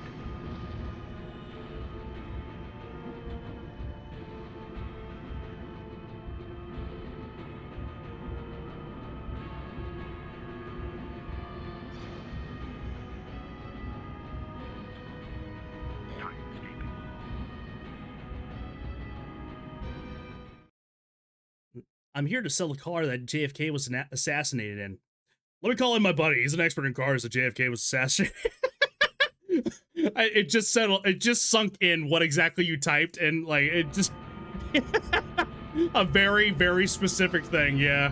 Target escaping. I'm here to sell a car that JFK was assassinated in. Let me call in my buddy. He's an expert in cars that JFK was assassinated. It just settled. It just sunk in what exactly you typed, and like it just a very, very specific thing. Yeah.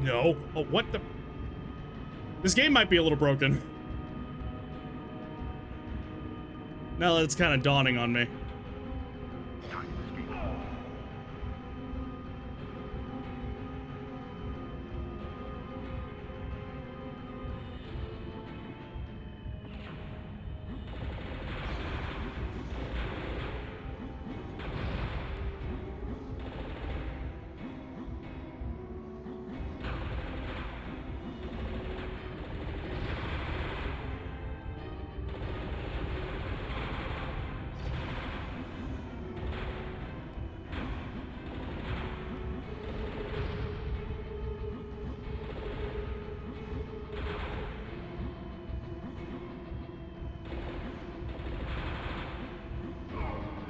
No. Oh, what the? This game might be a little broken. Now that it's kind of dawning on me. Target escaping.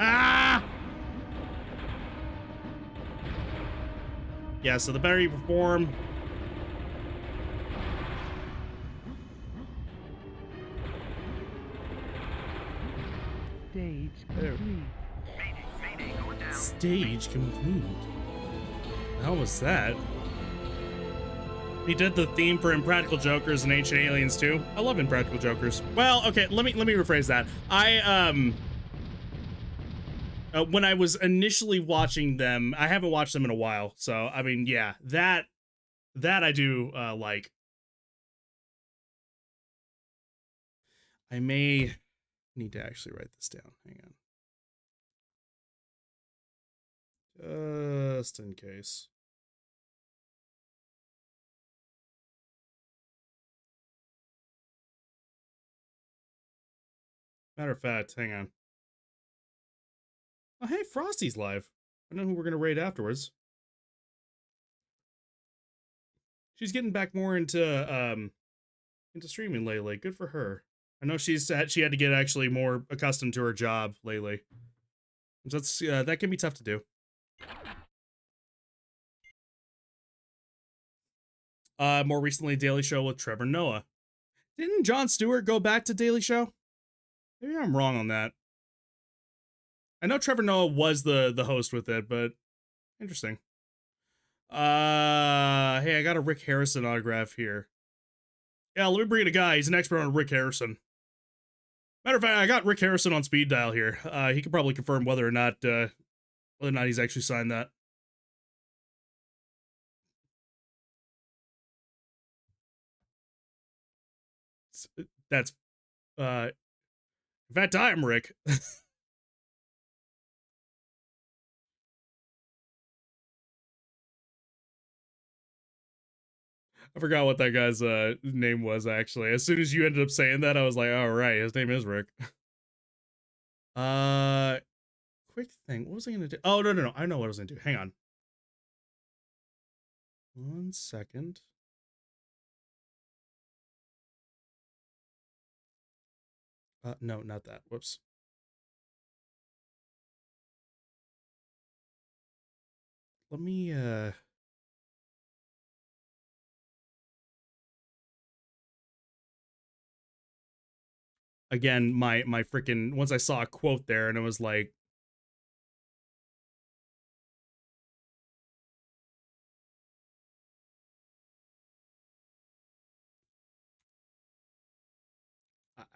Ah! Yeah, so the better you perform. Stage There. complete. Mayday going down. Stage complete. How was that? He did the theme for Impractical Jokers and Ancient Aliens too. I love Impractical Jokers. Well, okay, let me rephrase that. When I was initially watching them, I haven't watched them in a while. So, I mean, yeah, that I do like. I may need to actually write this down. Hang on. Just in case. Matter of fact, hang on. Oh, hey, Frosty's live. I know who we're gonna raid afterwards. She's getting back more into streaming lately. Good for her. I know she had to get actually more accustomed to her job lately. That's that can be tough to do. More recently, Daily Show with Trevor Noah. Didn't Jon Stewart go back to Daily Show? Maybe I'm wrong on that. I know Trevor Noah was the host with it, but interesting. Hey, I got a Rick Harrison autograph here. Yeah, let me bring in a guy. He's an expert on Rick Harrison. Matter of fact, I got Rick Harrison on speed dial here. He could probably confirm whether or not he's actually signed that. That's in fact, I am Rick. I forgot what that guy's name was, actually. As soon as you ended up saying that, I was like, oh, right, his name is Rick. Quick thing. What was I going to do? Oh, no. I know what I was going to do. Hang on. 1 second. No, not that. Whoops. Let me, again, my freaking, once I saw a quote there and it was like,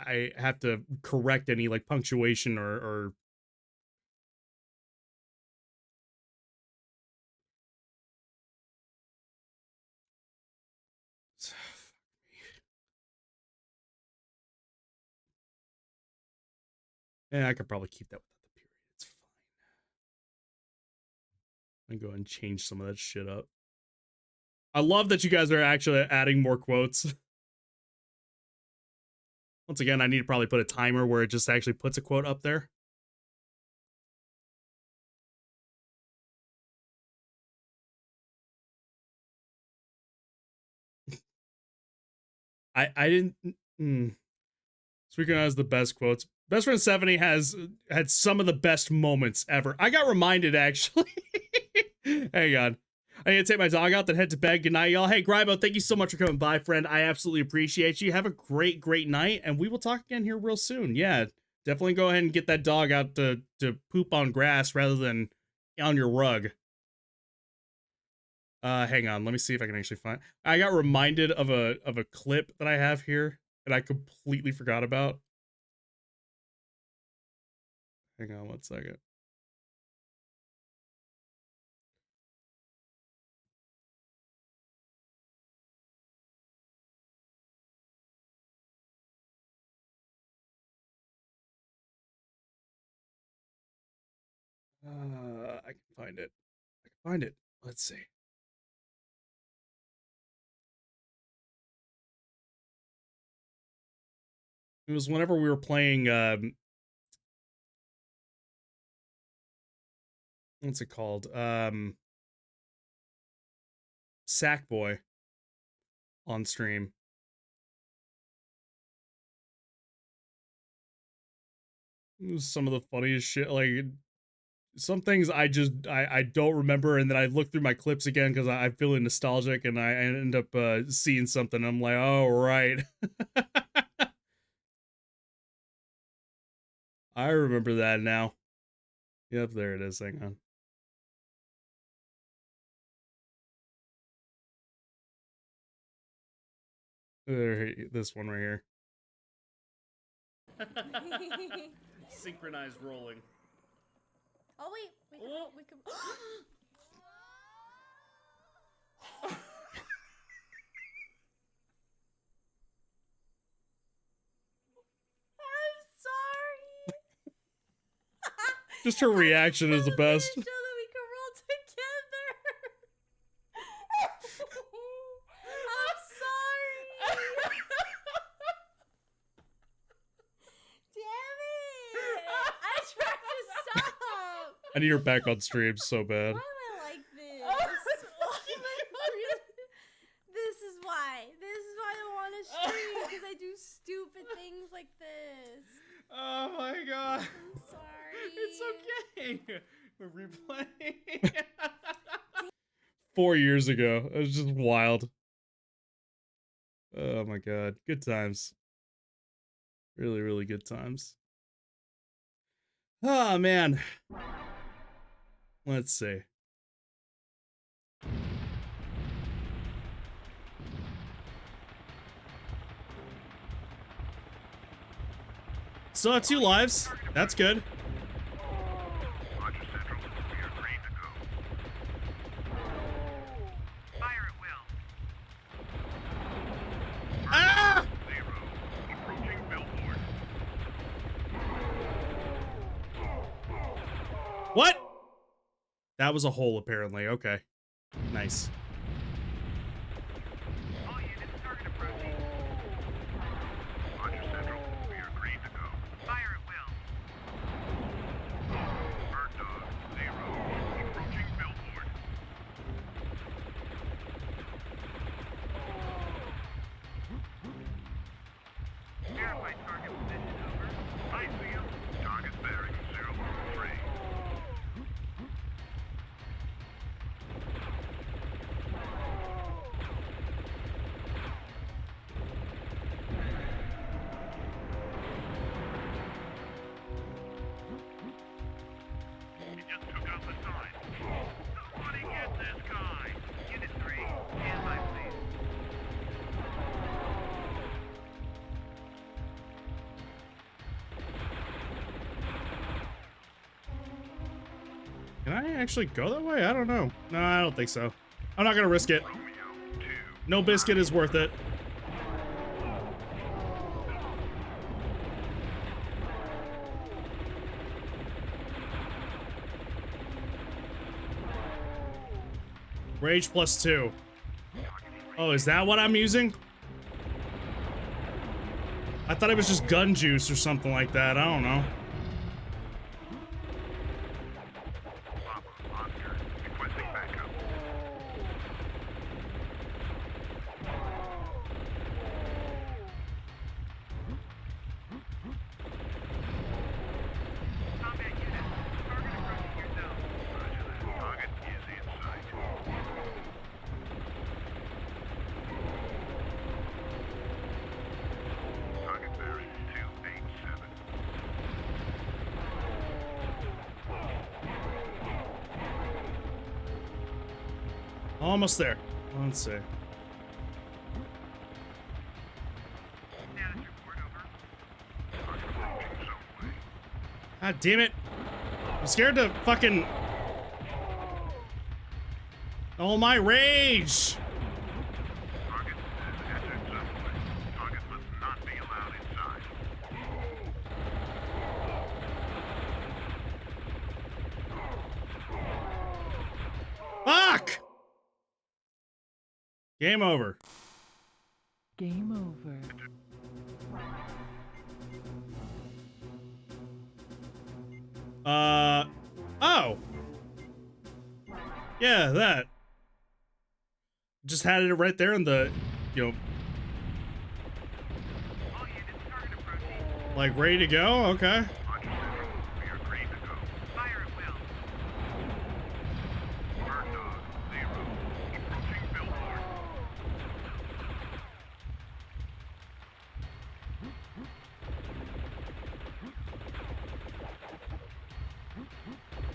I have to correct any like punctuation or yeah, I could probably keep that without the period. It's fine. I'm gonna go and change some of that shit up. I love that you guys are actually adding more quotes. Once again, I need to probably put a timer where it just actually puts a quote up there. I didn't. Speaking as the best quotes, Best Friend 70 has had some of the best moments ever. I got reminded actually. Hang on. I need to take my dog out, then head to bed. Good night, y'all. Hey, Grybo, thank you so much for coming by, friend. I absolutely appreciate you. Have a great, great night, and we will talk again here real soon. Yeah, definitely go ahead and get that dog out to poop on grass rather than on your rug. Hang on. Let me see if I can actually find. I got reminded of a clip that I have here that I completely forgot about. Hang on 1 second. I can find it. I can find it. Let's see. It was whenever we were playing, what's it called? Sackboy on stream. It was some of the funniest shit. Like, some things I don't remember, and then I look through my clips again because I'm feeling nostalgic, and I end up seeing something. And I'm like, oh right, I remember that now. Yep, there it is. Hang on. There, this one right here. Synchronized rolling. Oh wait, we could. I'm sorry. Just her reaction is the best. So that we can roll together. I'm sorry. Damn it! I tried to stop. I need her back on stream so bad. Why am I like this? This is why. This is why I don't want to stream, because I do stupid things like this. Oh my god. I'm sorry. It's okay. We're replaying. 4 years ago. It was just wild. Oh my god. Good times. Really, really good times. Oh man. Let's see. Still have 2 lives. That's good. Roger Central, we are green to go. Fire at will. Ah! 0. Approaching billboard. What? That was a hole, apparently. Okay. Nice. All units, target approaching. Roger Central, we are green to go. Fire at will. Bird dog, 0. Approaching billboard. Verify target position, over. I see him. Target bearing 013. I actually go that way? I don't know. No, I don't think so. I'm not gonna risk it. No biscuit is worth it. Rage +2. Oh, is that what I'm using? I thought it was just gun juice or something like that. I don't know. Almost there. Let's see. God damn it. I'm scared to fucking... Oh, my rage! Fuck! Game over. Game over. Oh. Yeah, that. Just had it right there in the, you know. Like, ready to go? Okay.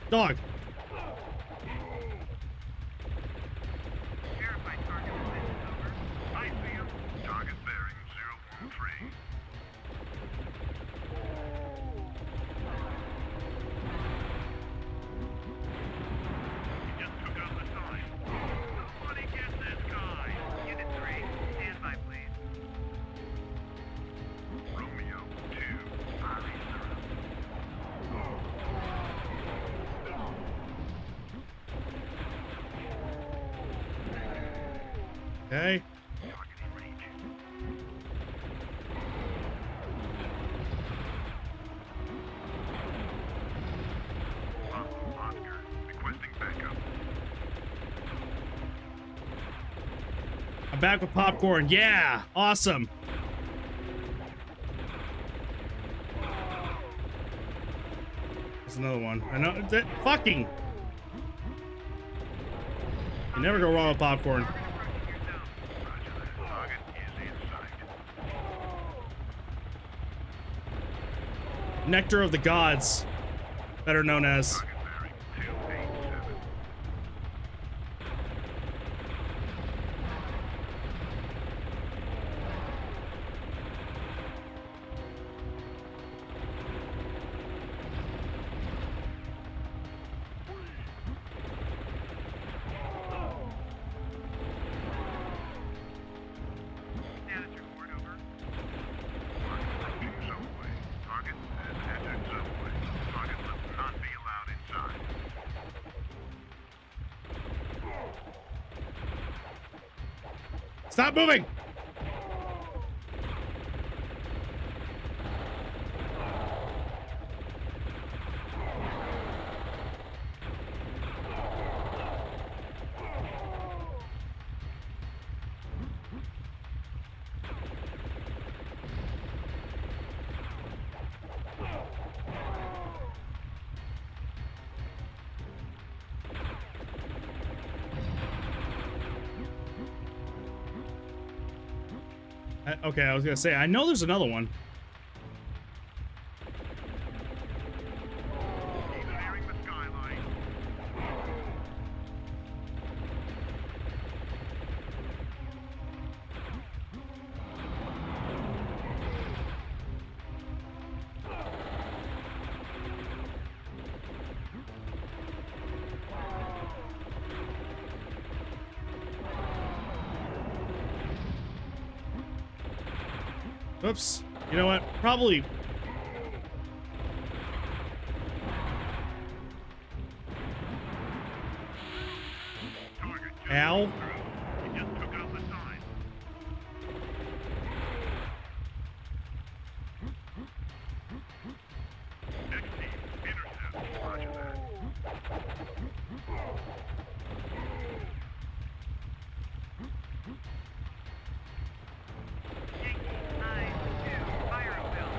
Dog. Target bearing 013. He just took out the sign. Somebody get this guy. Unit 3, stand by, please. Romeo 2, highly Okay. Oscar, requesting backup. I'm back with popcorn. Yeah, awesome. There's another one. I know that fucking. You never go wrong with popcorn. Target is in sight. Nectar of the gods, better known as. Target bearing 287. Status report over. Selecting subway. Target has entered subway. Target must not be allowed inside. Stop moving! Okay, I was gonna say, I know there's another one. Keep clearing the skyline. Oops. You know what? Probably. Ow. You just took out the sign. Next team, intercept. Roger that. Yankee 9-2, fire and bill.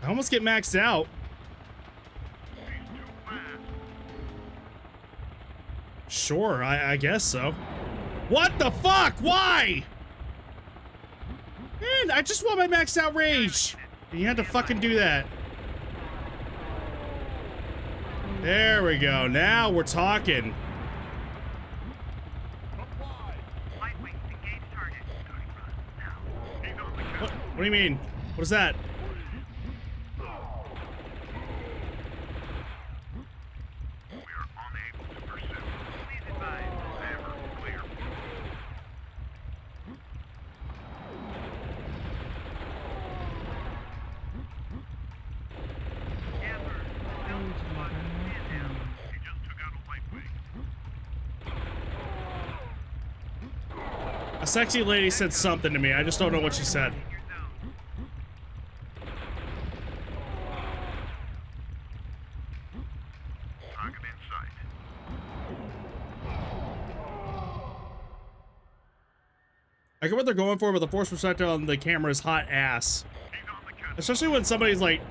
I almost get maxed out. He's too fast. Sure, I guess so. What the fuck? Why? Man, I just want my maxed out rage. You had to fucking do that. There we go. Now we're talking. Lightweight, engage target. Now. He's on the What, counter. what do you mean? What is that? We are unable to pursue. Please advise. Hammer, clear. Amber, Delta Squadron, stand down. He just took out a lightweight. A sexy lady said something to me. I just don't know what she said. In your zone. Target in sight. I get what they're going for, but the force perspective on the camera is hot ass. He's on the counter. Especially when somebody's like,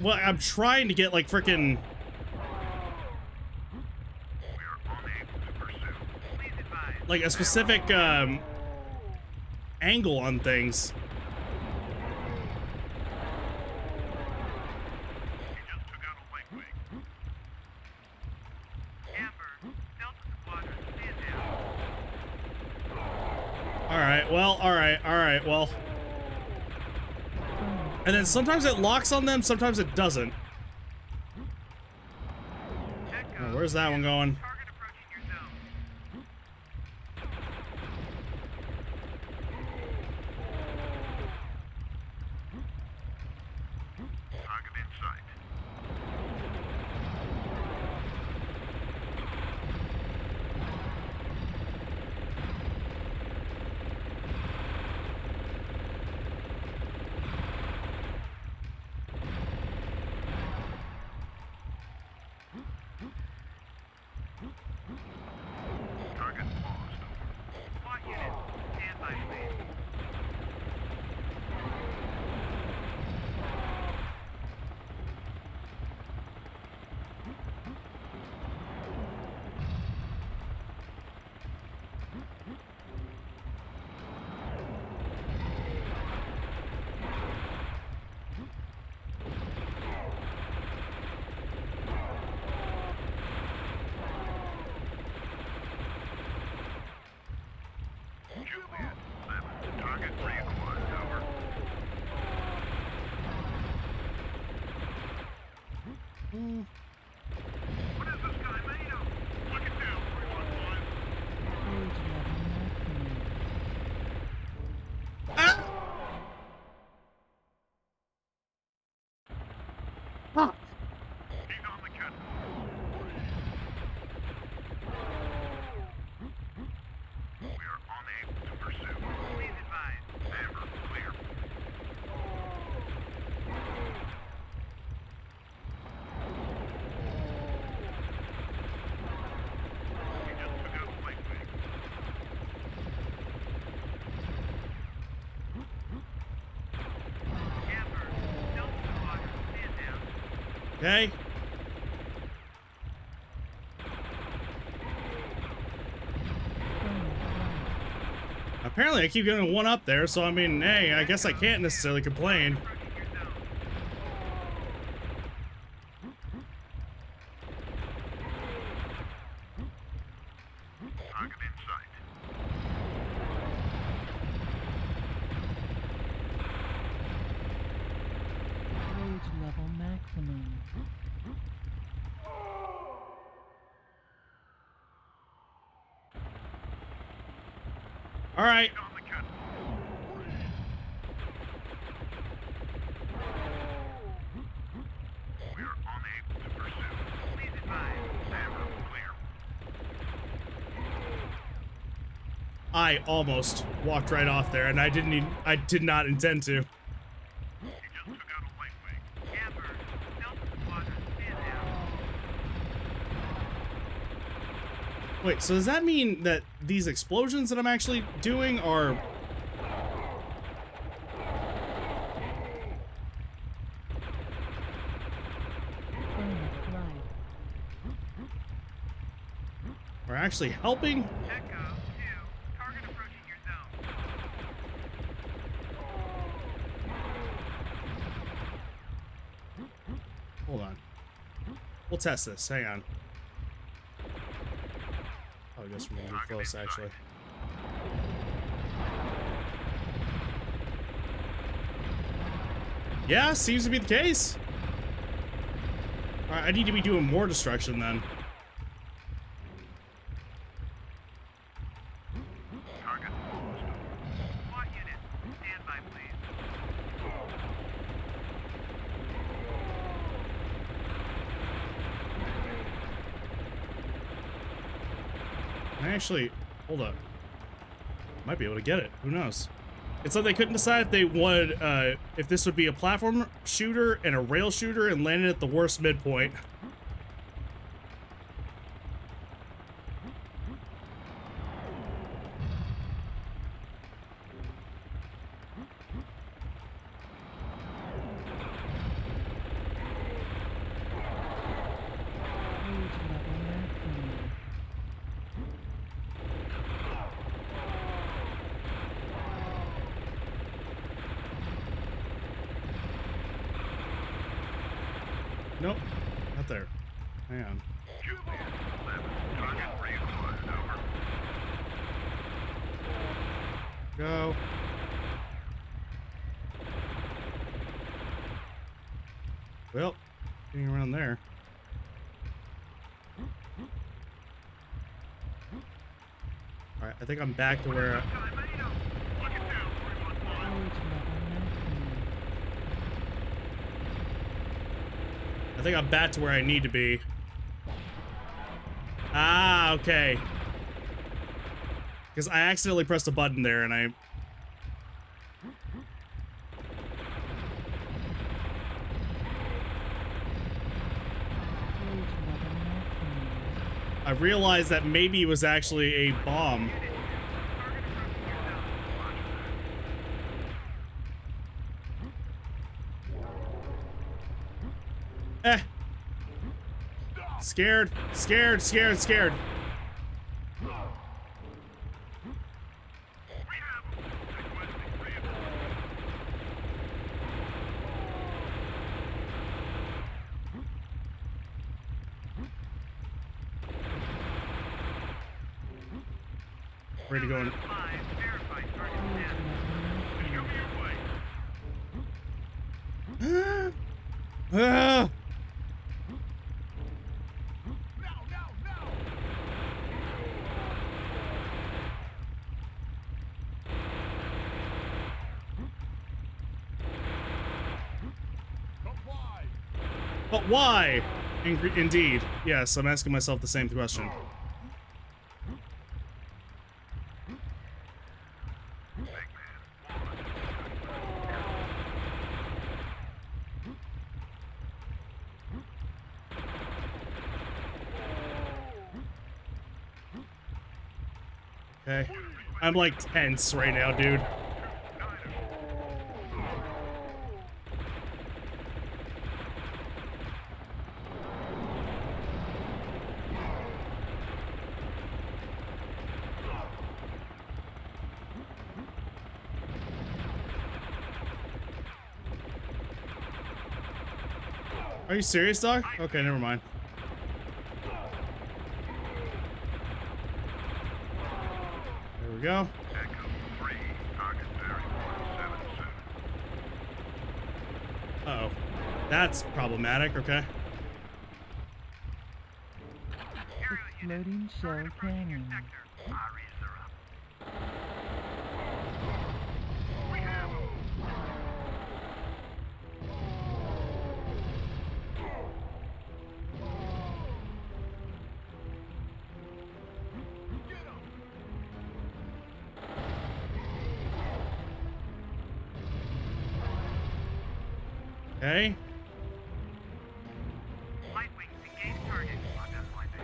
well, I'm trying to get like freaking. We are unable to pursue. Please advise. Like a specific angle on things. He just took out a lightweight. Amber, Delta Squadron, stand down. Alright, well, alright, well. And then sometimes it locks on them, sometimes it doesn't. Echo, Oh, where's that one going? target approaching your zone. Target in sight. Target lost. SWAT unit, stand by please. Juliet, 7. Target reacquired. Over. What is this guy made of? Look it down, 315. Page level maximum. He's on the cut. We are unable to pursue. Please advise. Amber, clear. He just took out a lightweight. Amber, Delta Squadron, stand down. Okay. Apparently I keep getting one up there, so I mean, hey, I guess I can't necessarily complain. Approaching your zone. Target in sight. Page level maximum. All right. On the cut. We're unable to pursue. Please advise. Amber, clear. I almost walked right off there, and I did not intend to. You just took out a light wing. Amber, Delta Squadron, stand down. Wait, so does that mean that these explosions that I'm actually doing are... are actually helping? Echo 2, target approaching your zone. Hold on. We'll test this. Hang on. Oh, I guess we're gonna be close, actually. Yeah, seems to be the case. Alright, I need to be doing more destruction then. Target almost over. SWAT unit, stand by, please. I actually, hold up. Might be able to get it. Who knows? It's like they couldn't decide if they wanted, if this would be a platform shooter and a rail shooter and landed at the worst midpoint. Nope, not there. Hang on. Juliet 11, target reinforced, over. Go. Well, getting around there. Alright, I think I'm back to where... Time, I need help. Look it down, 41 I think I'm back to where I need to be. Ah, okay. Because I accidentally pressed a button there and I realized that maybe it was actually a bomb. Eh. Scared, scared, scared, scared. Ready to go in. Ah! But why? Indeed. Yes, I'm asking myself the same question. Okay. I'm like tense right now, dude. Are you serious, Doc? Okay, never mind. There we go. Echo 3, target bearing 177. Uh-oh. That's problematic, okay. Exploding shell cannon. Our ears are up. We have 'em. Get 'em. Okay. Light wings engage target on Dogfight Days.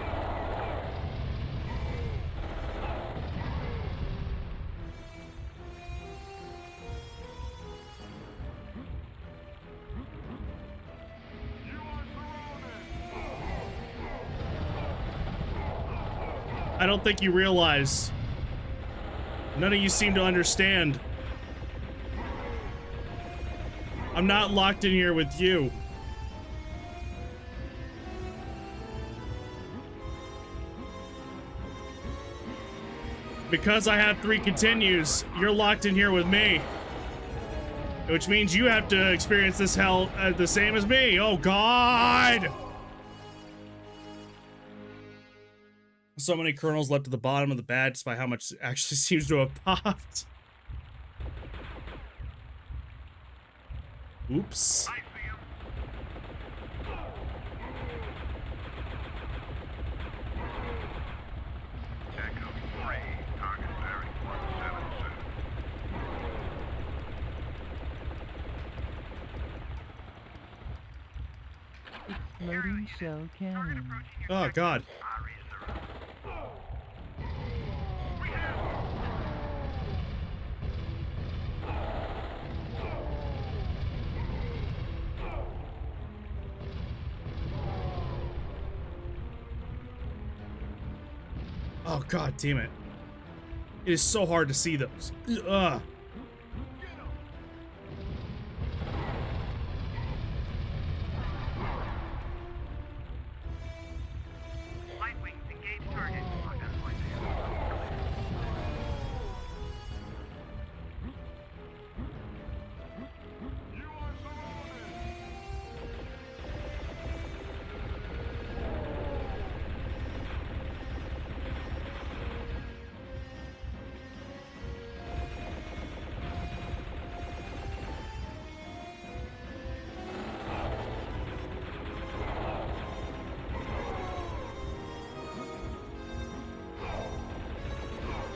You are surrounded. I don't think you realize. None of you seem to understand. I'm not locked in here with you. Because I have 3 continues, you're locked in here with me. Which means you have to experience this hell the same as me. Oh, God! So many kernels left at the bottom of the bag despite how much it actually seems to have popped. Oops. I see 'em. Echo 3, target bearing 177. Exploding shell cannon. Oh, God. Our ears are up. We have 'em. Oh, God damn it. It is so hard to see those. Ugh. Light wings engage target on Dogfight Days. You are surrounded.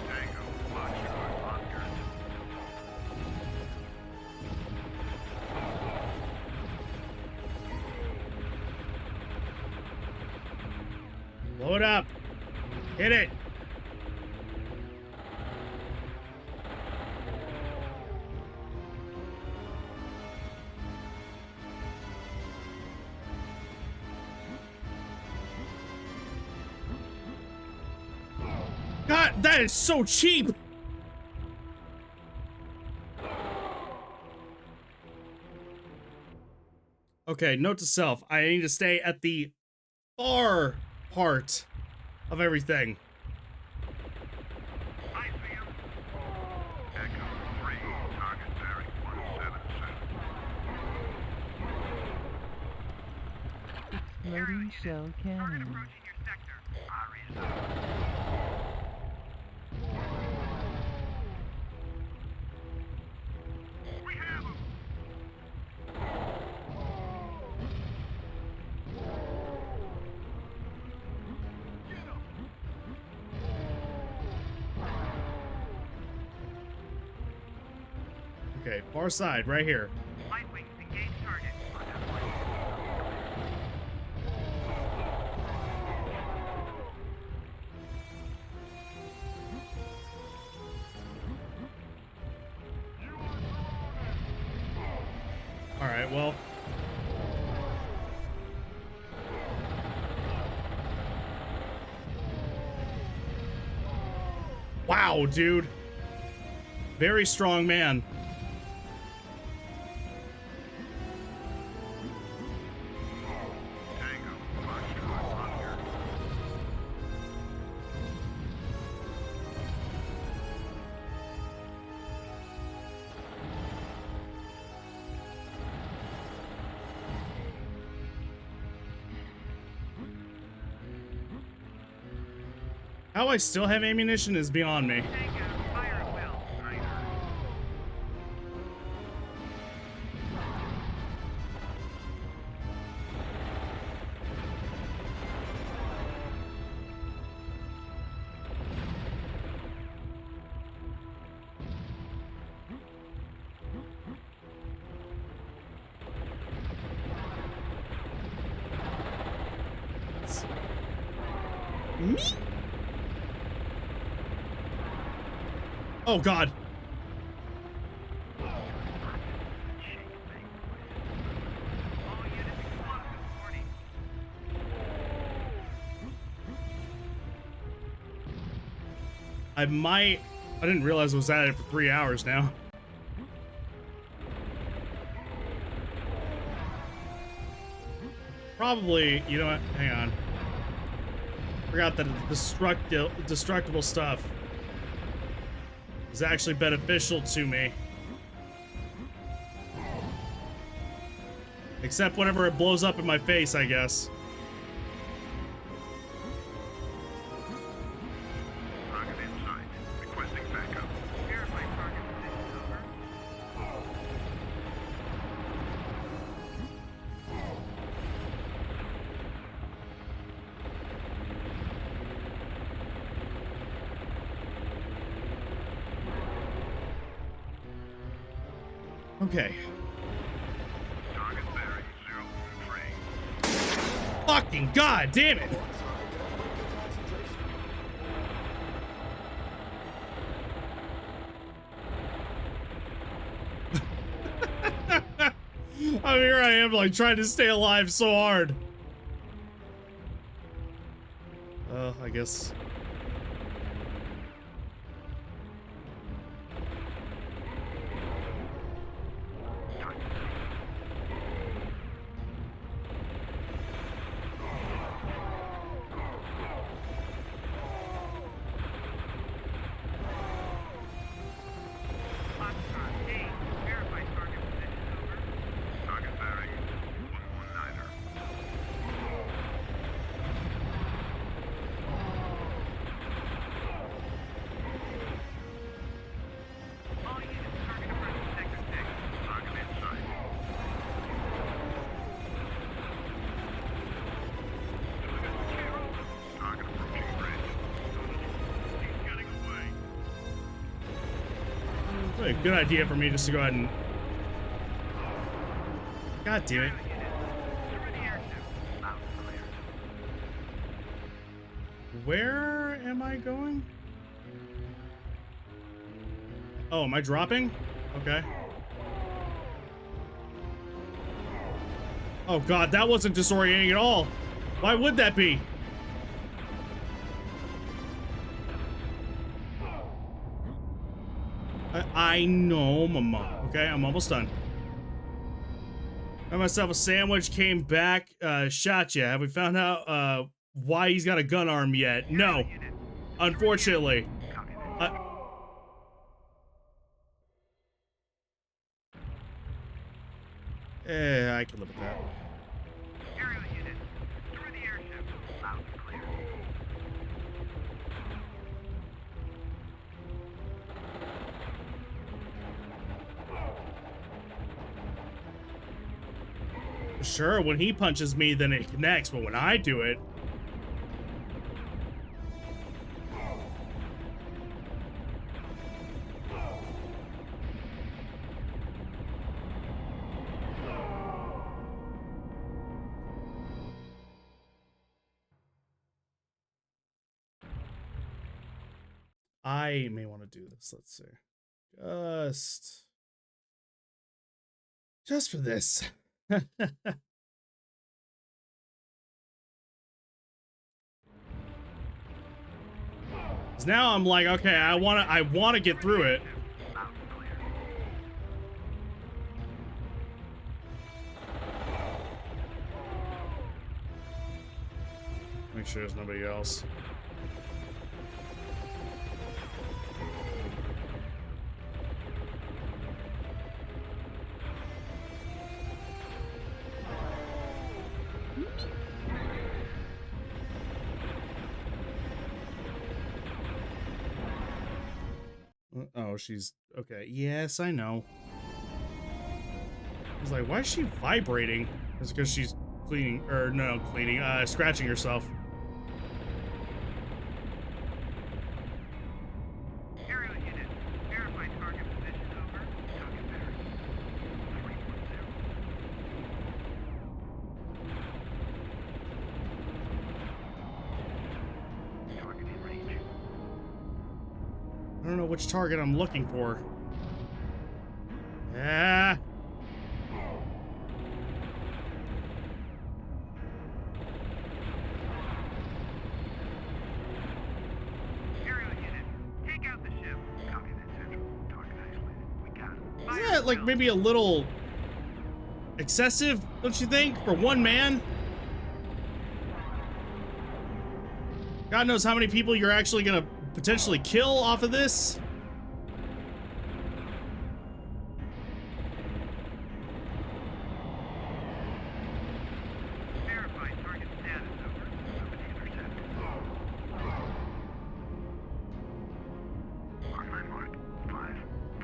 Tango, Foxtrot, Oscar. Load up. Hit it. God, that is so cheap. Okay, note to self. I need to stay at the far part of everything. I see 'em. Echo 3, target bearing 177. Exploding shell Target cannon. approaching your sector. Our ears are up. We have 'em. Get 'em. Okay, far side, right here. Light wings engage target on Dogfight Days. All right, well. Wow, dude. Very strong man. Tango, Foxtrot, Oscar. How I still have ammunition is beyond me. Tango, fire at will. Sniper. Me? Oh God. All units explosive warning. I didn't realize I was at it for 3 hours now. Probably, you know what? Hang on. Forgot that the destructible stuff is actually beneficial to me. Except whenever it blows up in my face, I guess. Target inside. Requesting backup. Verify target position over. Okay. Target bearing 013. Fucking God damn it! I mean, here I am, like, trying to stay alive so hard. I guess. Foxtrot, D. Verify target position over. Target bearing 119er. All units target approaching sector 6. Target inside. Target approaching bridge. He's getting away. Probably a good idea for me just to go ahead and. God damn it. Unit. Through the airship. Loud and clear. Where am I going? Oh, am I dropping? Okay. Oh God, that wasn't disorienting at all. Why would that be? I know, mama. Okay, I'm almost done. Got myself a sandwich, came back, shot ya. Have we found out, why he's got a gun arm yet? No. Unit. Unfortunately. Copy that. I can live with that. Aerial unit. Through the airship. Loud and clear. Sure, when he punches me, then it connects, but when I do it... I may want to do this. Let's see. Just for this. 'Cause now I'm like, okay, I wanna get through it. Loud and clear. Make sure there's nobody else. Oh, she's okay. Yes, I know. I was like, why is she vibrating? It's because she's cleaning, or no, cleaning, scratching herself. Aerial unit, verify target position over. Target bearing 310. Target in range. I don't know which target I'm looking for. Ah. Aerial unit, take out the ship. Copy that, Central. Target isolated. We got him. Isn't that like maybe a little excessive, don't you think, for one man? God knows how many people you're actually gonna potentially kill off of this. Verify target status over. Moving to intercept. Mark 9 mark. 5,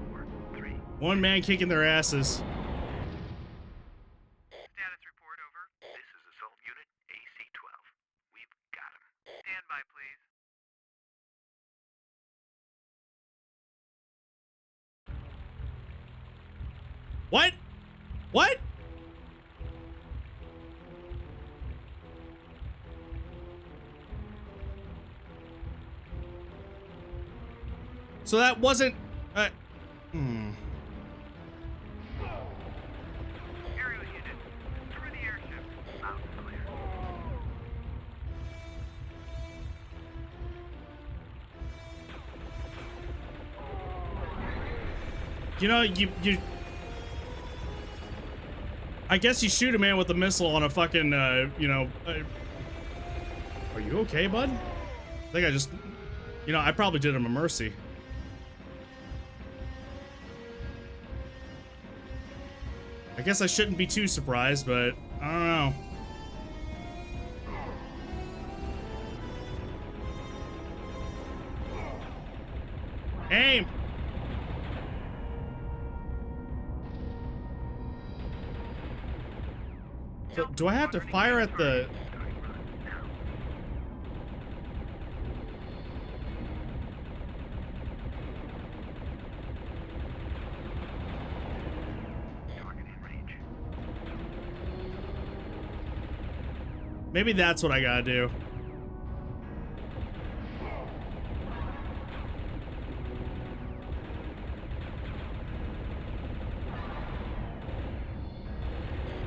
4, 3. One man kicking their asses. Status report over. This is Assault Unit AC-12. We've got him. Stand by, please. What? What? So that wasn't. Hmm. Aerial unit, through the airship. Out and clear. You know, you. I guess you shoot a man with a missile on a fucking, are you okay, bud? I think I just, I probably did him a mercy. I guess I shouldn't be too surprised, but I don't know. Aim! So, do I have to fire at the... Target in range. Maybe that's what I gotta do.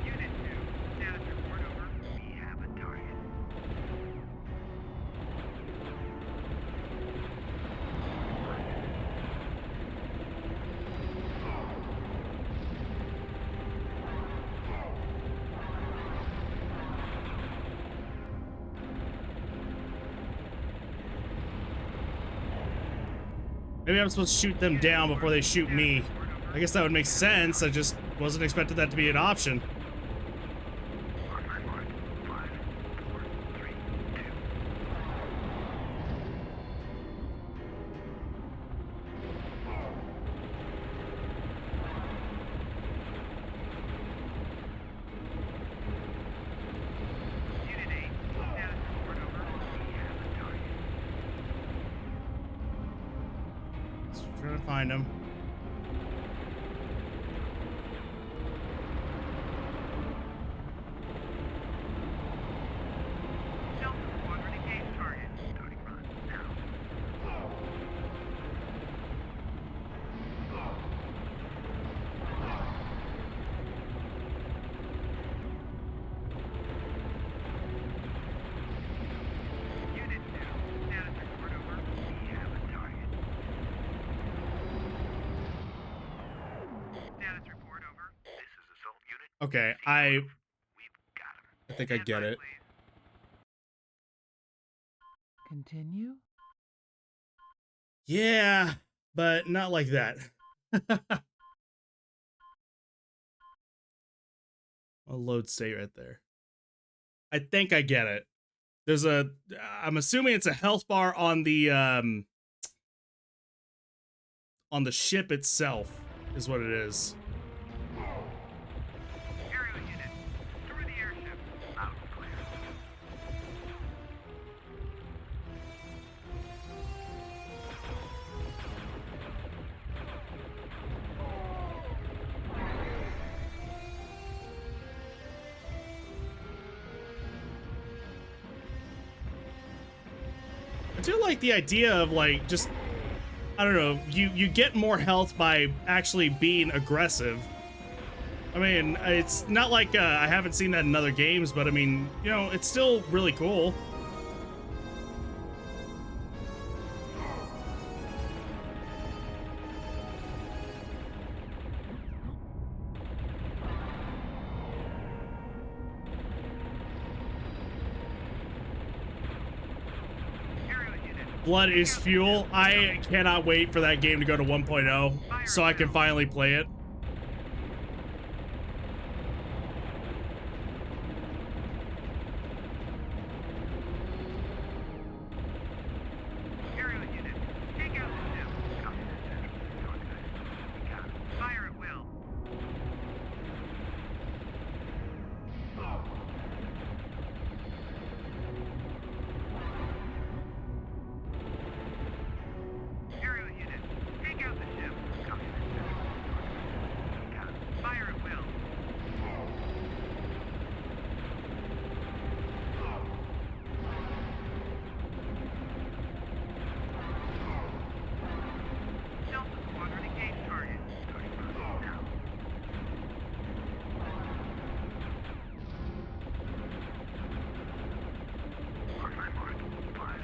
Unit 2, status report over. We have a target. Maybe I'm supposed to shoot them down before they shoot me. I guess that would make sense. I just wasn't expecting that to be an option. Mark 9 mark. 5, 4, 3, 2. Unit 8, status report over. We have a target. Just trying to find them. Delta Squadron engage target. Starting run now. Unit 2, status report over. We have a target. Status report over. This is Assault Unit. Okay, We've got him. I think I Stand get by, it. please. Continue? Yeah, but not like that. I'll load state right there. I think I get it. There's I'm assuming it's a health bar on the on the ship itself, is what it is. Aerial unit, through the airship. Loud and clear. I do like the idea of like just, I don't know, you get more health by actually being aggressive. I mean, it's not like I haven't seen that in other games, but I mean, you know, it's still really cool. Aerial unit, Blood is fuel. I cannot wait for that game to go to 1.0 so I can finally play it. aerial unit, take out the ship. Copy this, Central. Talk to us. We got it. Fire at will. Aerial unit, take out the ship. Copy this, Central. We got it. Fire at will. Delta Squadron, engage target. Now. Mark my mark. 5,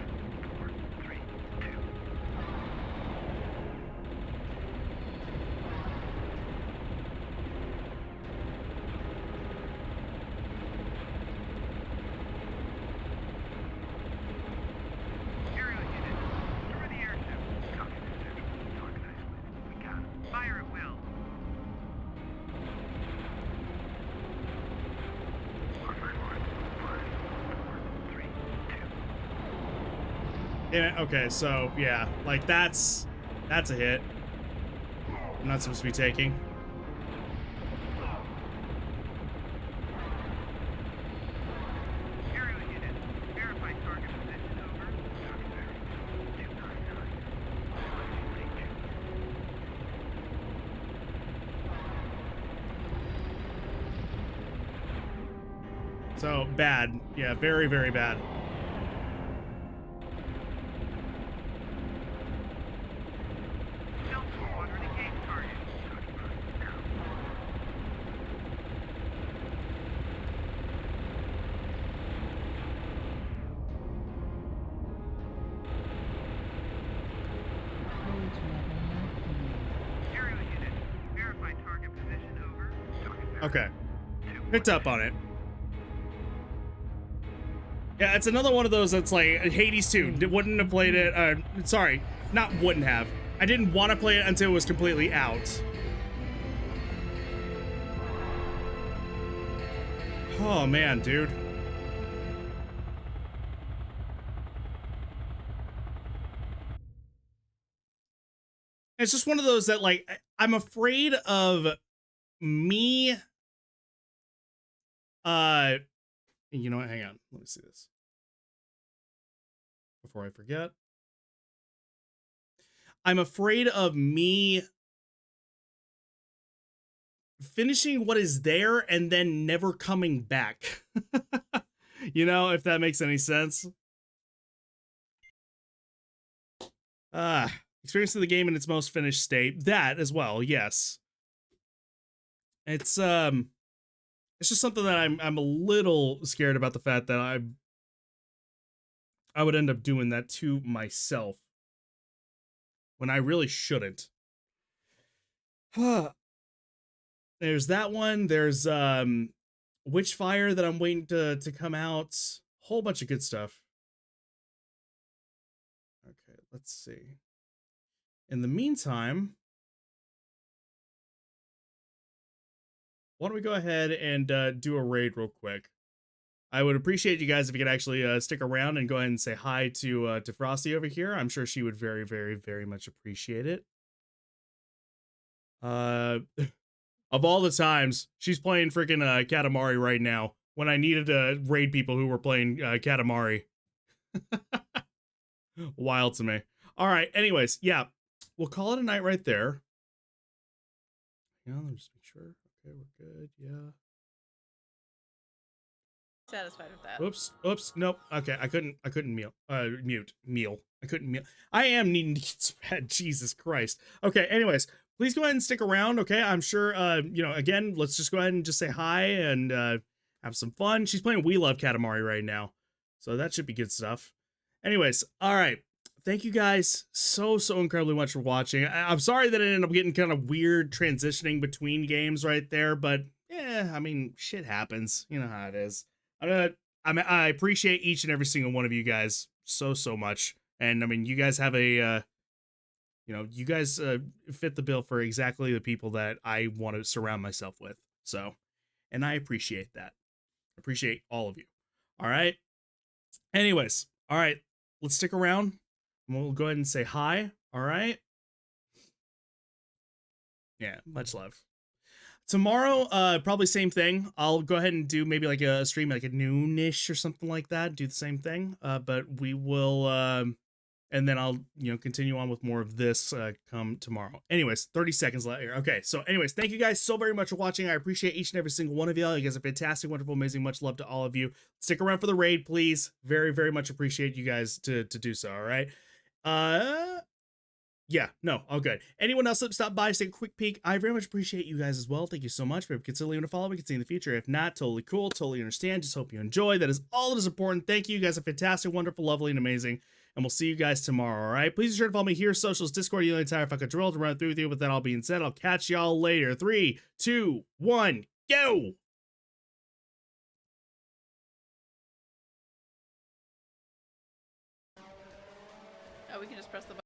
4, 3, 2. Aerial unit, through the airship. Copy this, Central. Talk nicely. We got it. Fire at will. Mark my mark. 5, 4, 3, 2. Yeah, okay, so yeah, like that's a hit. I'm not supposed to be taking. Aerial unit, verify target position over. Copy that. 299. So bad. Yeah, very, very bad. Delta Squadron, engage target. Now. Page level 19. Aerial unit, verify target position over. Okay. Picked up on it. Yeah, it's another one of those that's like Hades 2. Wouldn't have played it. Sorry, not wouldn't have. I didn't want to play it until it was completely out. Oh man, dude. It's just one of those that like I'm afraid of me. You know what? Hang on. Let me see this before I forget. I'm afraid of me finishing what is there and then never coming back. You know, if that makes any sense. Experiencing the game in its most finished state. That as well, yes. It's just something that I'm a little scared about, the fact that I would end up doing that to myself when I really shouldn't. There's that one. There's Witchfire that I'm waiting to come out. Whole bunch of good stuff. Okay, let's see. In the meantime, why don't we go ahead and do a raid real quick? I would appreciate you guys if you could actually stick around and go ahead and say hi to Frosty over here. I'm sure she would very, very, very much appreciate it. Of all the times, she's playing freaking Katamari right now when I needed to raid people who were playing Katamari. Wild to me. All right, anyways, yeah, we'll call it a night right there. Yeah, let me just make sure. Okay, we're good. Yeah. Satisfied with that. Oops, nope. Okay, I couldn't mute. I couldn't mute. I am needing to get some bed. Jesus Christ. Okay, anyways, please go ahead and stick around, okay? I'm sure, you know, again, let's just go ahead and just say hi and have some fun. She's playing We Love Katamari right now, so that should be good stuff. Anyways, all right. Thank you guys so incredibly much for watching. I'm sorry that it ended up getting kind of weird transitioning between games right there, but yeah, I mean, shit happens. You know how it is. I appreciate each and every single one of you guys so much, and I mean, you guys have a, you know, you guys fit the bill for exactly the people that I want to surround myself with. So, and I appreciate that. Appreciate all of you. All right. Anyways, all right, let's stick around. We'll go ahead and say hi. All right. Yeah, much love. Tomorrow, probably same thing. I'll go ahead and do maybe like a stream like a noonish or something like that. Do the same thing. But we will, and then I'll, you know, continue on with more of this come tomorrow. Anyways, 30 seconds later. Okay, so anyways, thank you guys so very much for watching. I appreciate each and every single one of y'all. You guys are fantastic, wonderful, amazing. Much love to all of you. Stick around for the raid, please. Very much appreciate you guys to do so, all right? Yeah, no, all good. Anyone else that stopped by, just take a quick peek. I very much appreciate you guys as well. Thank you so much. Maybe consider leaving a follow. We can see in the future. If not, totally cool. Totally understand. Just hope you enjoy. That is all that is important. Thank you. You guys are fantastic, wonderful, lovely, and amazing. And we'll see you guys tomorrow, all right? Please be sure to follow me here, socials, Discord, the entire fucking drill to run through with you. With that all being said, I'll catch y'all later. 3, 2, 1, go! Oh, we can just press the button.